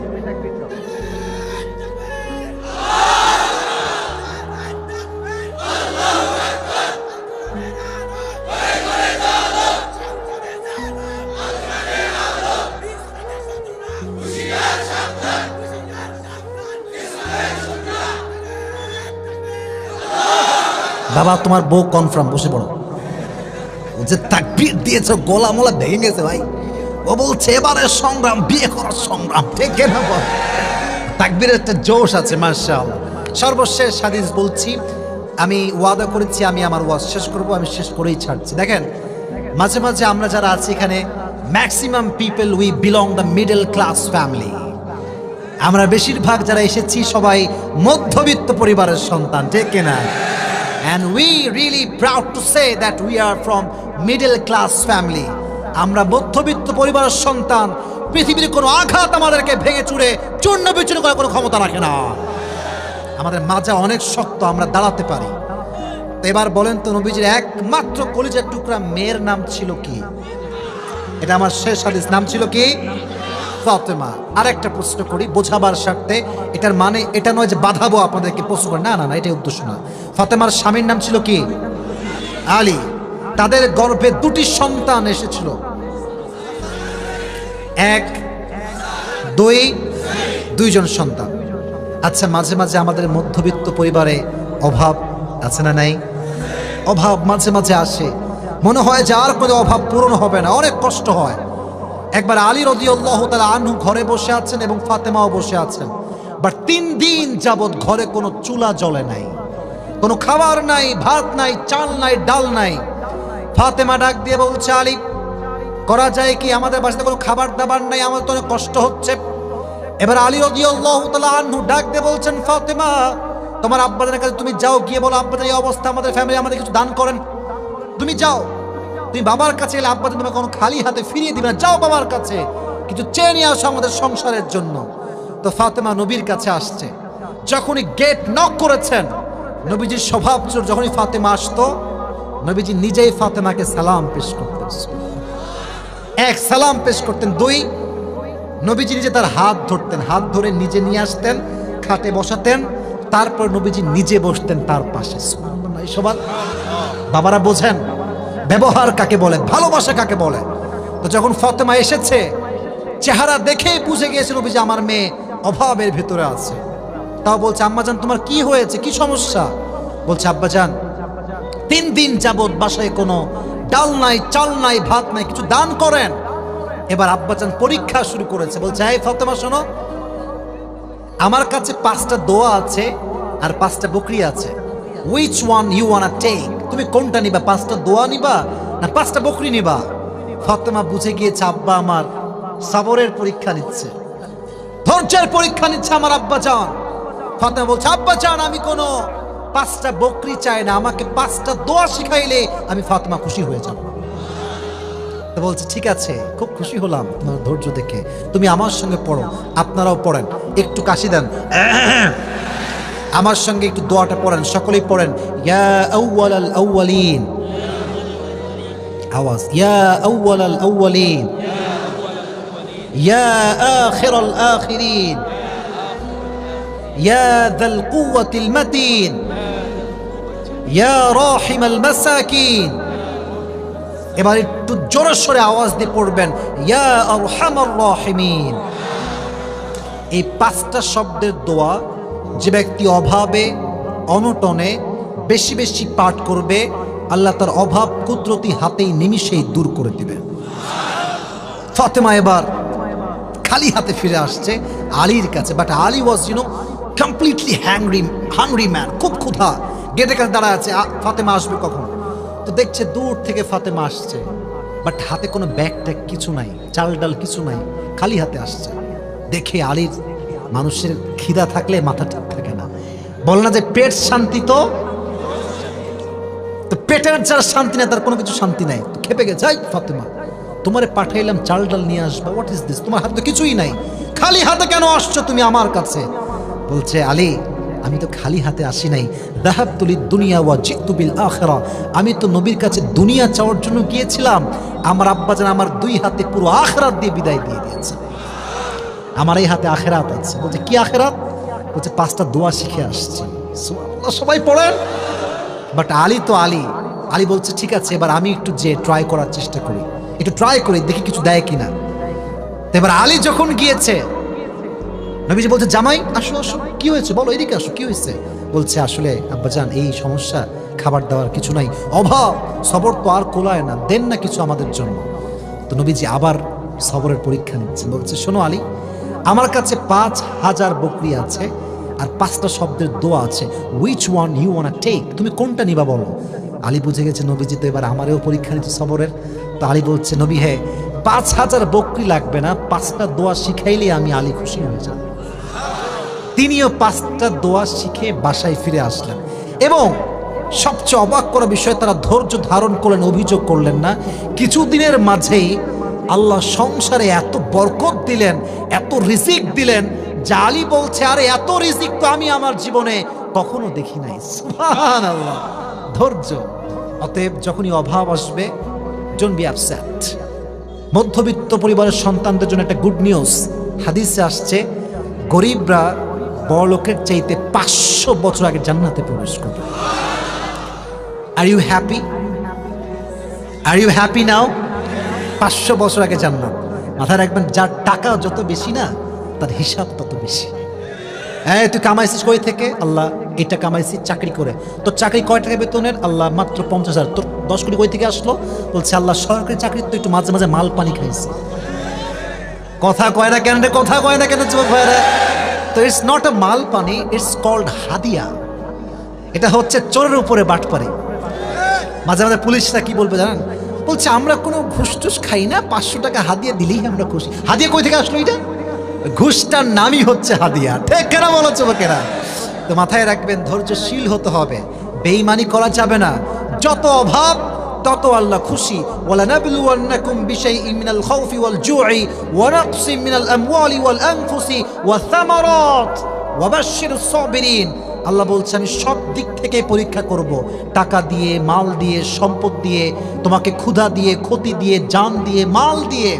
বাবা তোমার বউ কনফার্ম, বসে পড়ো। ও যে তাকবীর দিয়েছে গলা মোলা ভেঙে গেছে ভাই। ও বলছে এবারে সংগ্রাম, বিয়ে করার সংগ্রাম, ঠিক না? তাকবীরের একটা জোশ আছে মাশাআল্লাহ। সর্বশেষ হাদিস বলছি, আমি ওয়াদা করেছি আমি আমার ওয়াজ শেষ করব, আমি শেষ করেই ছাড়ছি। দেখেন মাঝে মাঝে আমরা যারা আছি এখানে, maximum people we belong the middle class family. আমরা বেশিরভাগ যারা এসেছি সবাই মধ্যবিত্ত পরিবারের সন্তান, ঠিক না? And we really proud to say that we are from middle class family. আমরা মধ্যবিত্ত পরিবারের সন্তান। পৃথিবীর কোনো আঘাত আমাদেরকে ভেঙে চুরে চূর্ণ বিচূর্ণ করার কোনো ক্ষমতা রাখে না। আমাদের মাজা অনেক শক্ত, আমরা দাঁড়াতে পারি। তো এবার বলেন তো, নবীজির একমাত্র কলিজার টুকরা মেয়ের নাম ছিল কি? এটা আমার শেষ হাদিস, নাম ছিল কি? ফাতেমা। আরেকটা প্রশ্ন করি বোঝাবার স্বার্থে, এটার মানে এটা নয় যে বাধাবো আপনাদেরকে প্রশ্ন করে, না না না, এটাই উদ্দেশ্য না। ফাতেমার স্বামীর নাম ছিল কি? আলী। তাদের গর্ভে দুটি সন্তান এসেছিল, এক দুইজন সন্তান। আচ্ছা, মাঝে মাঝে আমাদের মধ্যবিত্ত পরিবারে অভাব আছে না নাই? অভাব মাঝে মাঝে আসে, মনে হয় যে আর কোনো অভাব পূরণ হবে না, অনেক কষ্ট হয়। একবার আলী রাদিয়াল্লাহু তাআলা আনহু ঘরে বসে আছেন এবং ফাতেমাও বসে আছেন, বাট 3 দিন যাবৎ ঘরে কোনো চুলা জ্বলে নাই, কোনো খাবার নাই, ভাত নাই, চাল নাই, ডাল নাই। ফাতেমা ডাক দিয়ে বলছে, আলী করা যায় কি? আমাদের বাসাতে কোনো খাবার দাবার নাই, আমাদের তো অনেক কষ্ট হচ্ছে। এবার আলী রাদিয়াল্লাহু তাআলা আনহু ডাক দিয়ে বলছেন, ফাতেমা তোমার আব্বাজানের কাছে তুমি যাও, গিয়ে বলো আব্বাজান এই অবস্থা, আমাদের ফ্যামিলি, আমাদের কিছু দান করেন। তুমি যাও, তুমি বাবার কাছে এলে আব্বাজান তোমাকে কোনো খালি হাতে ফিরিয়ে দিবে না, যাও বাবার কাছে কিছু চেয়ে নিয়ে আসো আমাদের সংসারের জন্য। তো ফাতেমা নবীর কাছে আসছে, যখনই গেট নক করেছেন, নবীজির স্বভাব ছিল যখনই ফাতেমা আসতো নবীজি নিজেই ফাতেমাকে সালাম পেশ করতেন। এক, সালাম পেশ করতেন। 2, নবীজি নিজে তার হাত ধরতেন, হাত ধরে নিজে নিয়ে আসতেন, খাটে বসাতেন, তারপর নবীজি নিজে বসতেন তার পাশে। সুবহানাল্লাহ। এই সবার বাবারা বোঝেন ব্যবহার কাকে বলে, ভালোবাসা কাকে বলে। তো যখন ফাতেমা এসেছে, চেহারা দেখেই বুঝে গিয়েছিল নবীজি আমার মেয়ে অভাবের ভিতরে আছে। তাও বলছে, আম্মাজান তোমার কি হয়েছে, কি সমস্যা? বলছে, আব্বাজান 3 দিন যাবৎ বাসায় কোনো ডাল নাই, চাল নাই, ভাত নাই, কিছু দান করেন। এবার আব্বাজান পরীক্ষা শুরু করেছে, বলছে, এই ফাতেমা শোনো, আমার কাছে 5টা দোয়া আছে আর 5টা বকরি আছে, which one you wanna take? তুমি কোনটা নিবা, 5টা দোয়া নিবা না 5টা বকরি নিবা? ফাতেমা বুঝে গিয়েছে আব্বা আমার সবরের পরীক্ষা নিচ্ছে, ধৈর্যের পরীক্ষা নিচ্ছে আমার আব্বাজান। ফাতেমা বলছে, আব্বাজান আমি কোনো 5টা বকরি চাই না, আমাকে 5টা দোয়া শিখাইলে আমি ফাতেমা খুশি হয়ে যাব। তো বলছে, ঠিক আছে, খুব খুশি হলাম তোমার ধৈর্য দেখে, তুমি আমার সঙ্গে পড়ো। আপনারাও পড়েন, একটু কাশি দেন, আমার সঙ্গে একটু দোয়াটা পড়েন, সকলেই পড়েন। ইয়া আউয়ালাল আউয়ালিন, আওয়াজ, ইয়া আউয়ালাল আউয়ালিন, ইয়া আখিরাল আখিরিন, ইয়া যাল কুওয়াতিল মাতিন, ইয়া রাহিমাল মাসাকিন। এবার একটু জোরে সোরে আওয়াজ দিয়ে পড়বেন, ইয়া আরহামার রাহিমিন। এই 5টা শব্দের দোয়া যে ব্যক্তি অভাবে অনটনে বেশি বেশি পাঠ করবে, আল্লাহ তার অভাব কুদরতি হাতেই নিমিষেই দূর করে দিবেন। ফাতেমা এবার খালি হাতে ফিরে আসছে আলীর কাছে, but Ali was completely hungry man, খুব ক্ষুধা, গেটের কাছে দাঁড়ায় আছে, ফাতেমা আসবে কখন। তো দেখছে দূর থেকে ফাতেমা আসছে, বাট হাতে কোনো ব্যাগ ট্যাগ কিছু নাই, চাল ডাল কিছু নাই, খালি হাতে আসছে। দেখে আলীর, মানুষের খিদা থাকলে মাথা ঠিক থাকে না, বল না যে পেট শান্তি, তো পেটের যার শান্তি নেই তার কোনো কিছু শান্তি নাই। তো খেপে গেছে, ফাতেমা তোমারে পাঠাইলাম চাল ডাল নিয়ে আসবা, হোয়াট ইজ দিস? তোমার হাতে তো কিছুই নাই, খালি হাতে কেন আসছো তুমি আমার কাছে? বলছে, আলী আমি তো খালি হাতে আসি নাই, যাহাবতু লিদ-দুনিয়া ওয়া জিতু বিল আখিরা, আমি তো নবীর কাছে দুনিয়া চাওয়ার জন্য গিয়েছিলাম। আমার আব্বাজান আমার দুই হাতে পুরো আখিরাত দিয়ে বিদায় দিয়ে দিয়েছে। আমার এই হাতে আখিরাত আছে। বলছে কি আখিরাত? বলছে 5টা দোয়া শিখে আসছি। সুবহানাল্লাহ, সবাই পড়েন। বাট আলী তো আলী, আলী বলছে ঠিক আছে এবার আমি একটু যে ট্রাই করার চেষ্টা করি, একটু ট্রাই করি দেখি কিছু দেয় কিনা। তো এবার আলী যখন গিয়েছে, নবীজি বলছে জামাই আসো আসো, কি হয়েছে বলো, এদিকে আসো, কি হয়েছে? বলছে আসলে আব্বাজান এই সমস্যা, খাবার দাবার কিছু নাই, অভাব, সবর তো আর কোলায় না, দেন না কিছু আমাদের জন্য। তো নবীজি আবার সবরের পরীক্ষা নিচ্ছে। বলছে শোনো আলী, আমার কাছে 5000 বকরি আছে আর 5টা শব্দের দোয়া আছে, which one you want take, তুমি কোনটা নিবা বলো। আলী বুঝে গেছে নবীজি তো এবার আমারও পরীক্ষা নিচ্ছে সবরের। তো আলী বলছে নবী হ্যাঁ 5000 বকরি লাগবে না, 5টা দোয়া শিখাইলে আমি আলী খুশি হয়ে যাব। তিনিও 5টা দোয়া শিখে বাসায় ফিরে আসলেন এবং সবচেয়ে অবাক করা বিষয় তারা ধৈর্য ধারণ করলেন, অভিযোগ করলেন না। কিছুদিনের মাঝেই আল্লাহ সংসারে এত বরকত দিলেন, এত রিজিক দিলেন যে আলী বলছে আরে এত রিজিক তো আমি আমার জীবনে কখনো দেখি নাই। সুবহানাল্লাহ, ধৈর্য। অতএব যখনই অভাব আসবে, ডোন্ট বি আপসেট। মধ্যবিত্ত পরিবারের সন্তানদের জন্য একটা গুড নিউজ, হাদিসে আসছে গরিবরা বড়লোকের চাইতে 500 বছর আগে জান্নাতে প্রবেশ করবে। Are you happy? Are you happy now? 500 বছর আগে জান্নাত। মাথায় রাখবেন, যার টাকা যত বেশি না তার হিসাব তত বেশি। হ্যাঁ তুই কামাইছিস কই থেকে? আল্লাহ এটা কামাইছি চাকরি করে। তোর চাকরি কয় টাকা বেতনের? আল্লাহ মাত্র 50,000। তোর 10 কোটি কই থেকে আসলো? বলছে আল্লাহ সরকারি চাকরি তো একটু মাঝে মাঝে মাল পানি খাইছি। কথা কয় না কেন রে, কথা কয় না কেন যুবক ভাইরা? তো ইটস নট আ মাল পানি, ইটস কল্ড হাদিয়া। এটা হচ্ছে চোরের উপরে বাটপারি। মাঝে মাঝে পুলিশরা কি বলবে জানেন? বলছে আমরা কোনো ঘুষ টুস খাই না, 500 টাকা হাদিয়া দিলেই আমরা খুশি। হাদিয়া কই থেকে আসলো এটা? ঘুষটার নামই হচ্ছে হাদিয়া। ঠিক কেন বলো যুবকেরা? তো মাথায় রাখবেন, ধৈর্যশীল হতে হবে, বেঈমানি করা যাবে না। যত অভাব তত আল্লাহ খুশি। ওয়ালানাবলুওয়ান্নাকুম বিশাইইন মিনাল খাউফি ওয়াল জুই ওয়া নাকসিম মিনাল আমওয়ালি ওয়াল আনফুসি ওয়াস সামারাত ওয়া বাশশিরিস সাবিরিন। আল্লাহ বলছে আমি সব দিক থেকে পরীক্ষা করব, টাকা দিয়ে, মাল দিয়ে, সম্পদ দিয়ে, তোমাকে ক্ষুধা দিয়ে, ক্ষতি দিয়ে, জান দিয়ে, মাল দিয়ে,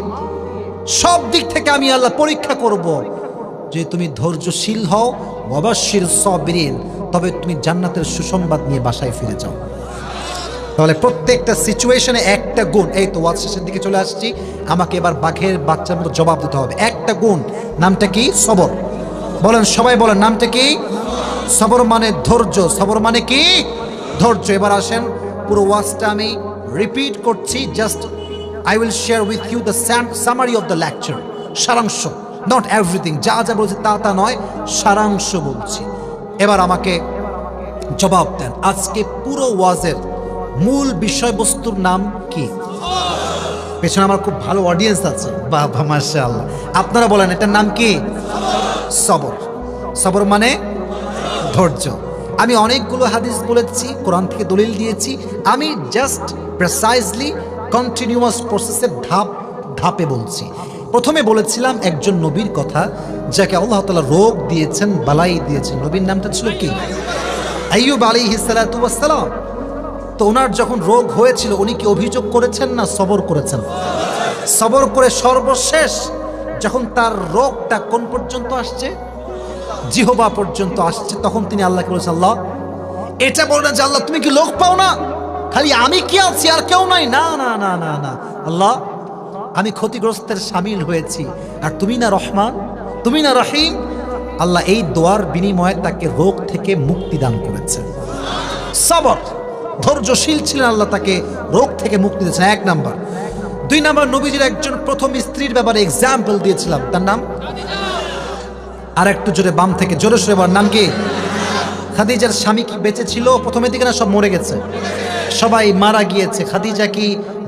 সব দিক থেকে আমি আল্লাহ পরীক্ষা করব। যে তুমি ধৈর্যশীল হও, ওয়া বাশশিরিস সাবিরিন, তবে তুমি জান্নাতের সুসংবাদ নিয়ে বাসায় ফিরে যাও। তাহলে প্রত্যেকটা সিচুয়েশনে একটা গুণ। এই তো ওয়াজ শেষের দিকে চলে আসছি, আমাকে এবার বাঘের বাচ্চার মতো জবাব দিতে হবে। একটা গুণ, নামটা কি? সবর। বলেন সবাই বলেন, নামটা কি? সবর মানে ধৈর্য। সবর মানে কি? ধৈর্য। এবার আসেন, পুরো ওয়াজটা আমি রিপিট করছি, just I will share with you the summary of the lecture, সারাংশ, not everything, যা যা বলছি তা নয়, সারাংশ বলছি। এবার আমাকে জবাব দেন, আজকে পুরো ওয়াজের মূল বিষয়বস্তুর নাম কি? পেছনে আমার খুব ভালো অডিয়েন্স আছে, বাবা মাশাআল্লাহ। আপনারা বলেন এটার নাম কি? সবর। সবর মানে ধৈর্য। আমি অনেকগুলো হাদিস বলেছি, কোরআন থেকে দলিল দিয়েছি, আমি জাস্ট প্রিসাইজলি কন্টিনিউয়াস প্রসেসের ধাপ ধাপে বলছি। প্রথমে বলেছিলাম একজন নবীর কথা, যাকে আল্লাহ তাআলা রোগ দিয়েছেন, বালাই দিয়েছেন। নবীর নামটা ছিল কি? আইয়ুব আলাইহিস সালাতু ওয়াস সালাম। তো ওনার যখন রোগ হয়েছিল, উনি কি অভিযোগ করেছেন না সবর করেছেন? সবর করে সর্বশেষ যখন তার রোগটা কোন পর্যন্ত আসছে, জিহবা পর্যন্ত আসছে, তখন তিনি আল্লাহকে বলেছেন আল্লাহ এটা বল না যে আল্লাহ তুমি কি লোক পাও না, খালি আমি কি আছি আর কেউ নাই? না না না না না আল্লাহ, আমি ক্ষতিগ্রস্তের সামিল হয়েছি, আর তুমি না রহমান, তুমি না রহিম। আল্লাহ এই দোয়ার বিনিময়ে তাকে রোগ থেকে মুক্তি দান করেছেন। সবর, ধৈর্যশীল ছিলেন, আল্লাহ তাকে রোগ থেকে মুক্তি দিয়েছেন। 1 নাম্বার। 2 নাম্বার, নবীজির একজন প্রথম স্ত্রীর ব্যাপারে এক্সাম্পল দিয়েছিলাম, তার নাম আর একটু জোরে, বাম থেকে জোরে সরে বলার, নাম কি? খাদিজার স্বামী কি বেঁচে ছিল? প্রথমের দিকে না সব মরে গেছে, সবাই মারা গিয়েছে। খাদিজা কি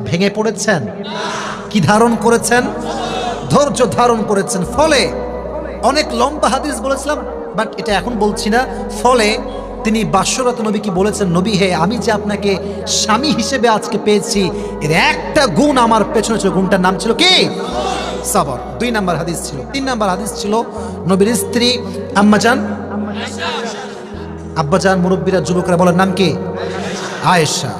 ভেঙে পড়েছেন? কি ধারণ করেছেন? ধৈর্য ধারণ করেছেন। ফলে অনেক লম্বা হাদিস বলেছিলাম, বাট এটা এখন বলছি না। ফলে তিনি বাসরাত নবী কি বলেছেন, নবী হে আমি যে আপনাকে স্বামী হিসেবে আজকে পেয়েছি, এর একটা গুণ আমার পেছনে ছিল, গুণটার নাম ছিল কি? সবর। 2 নাম্বার হাদিস ছিল। 3 নাম্বার হাদিস ছিল নবীর স্ত্রী আম্মাজান আব্বাজান মুরব্বীরা যুবকরা বলেন নাম কি? আয়েশা।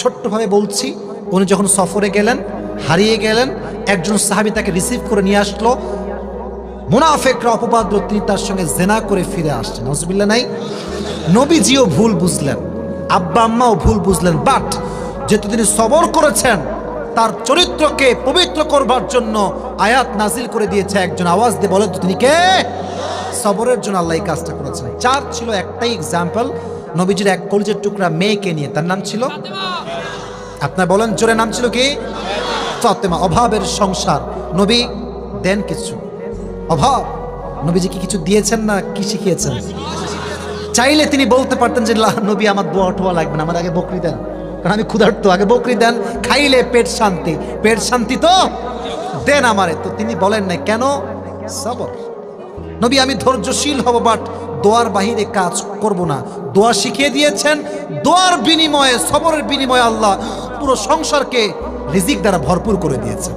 ছোট্টভাবে বলছি, উনি যখন সফরে গেলেন, হারিয়ে গেলেন, একজন সাহাবী তাকে রিসিভ করে নিয়ে আসলো। মুনাফিকরা অপবাদ দিল, তিনি তার সঙ্গে জেনা করে ফিরে আসছেন। নাউজুবিল্লাহ নাই। নবীজিও ভুল বুঝলেন, আব্বা আম্মাও ভুল বুঝলেন, বাট যেহেতু তিনি সবর করেছেন, তার চরিত্রকে পবিত্র করবার জন্য আয়াত নাজিল করে দিয়েছে। একজন আওয়াজ দিয়ে বলেন তো তিনি কে? সবরের জন্য আল্লাহ এই কাজটা করেছেন। চার ছিল একটাই এক্সাম্পল, নবীজির এক কলিজের টুকরা মেয়েকে নিয়ে, তার নাম ছিল, আপনার বলেন জোরে, নাম ছিল কি? ফাতেমা। অভাবের সংসার, নবী দেন কিছু, অভাব, নবীজি কি কিছু দিয়েছেন না কি শিখিয়েছেন? চাইলে তিনি বলতে পারতেন যে নবী আমার দোয়া টোয়া লাগবে না, আমার আগে বকরি দেন, কারণ আমি ক্ষুধার্ত, আগে বকরি দেন, খাইলে পেট শান্তি, পেট শান্তি তো দেন আমারে। তো তিনি বলেন না, কেন? সবর। নবী আমি ধৈর্যশীল হব, বাট দোয়ার বাহিরে কাজ করব না। দোয়া শিখিয়ে দিয়েছেন, দোয়ার বিনিময়ে, সবরের বিনিময়ে আল্লাহ পুরো সংসারকে রিজিক দ্বারা ভরপুর করে দিয়েছেন।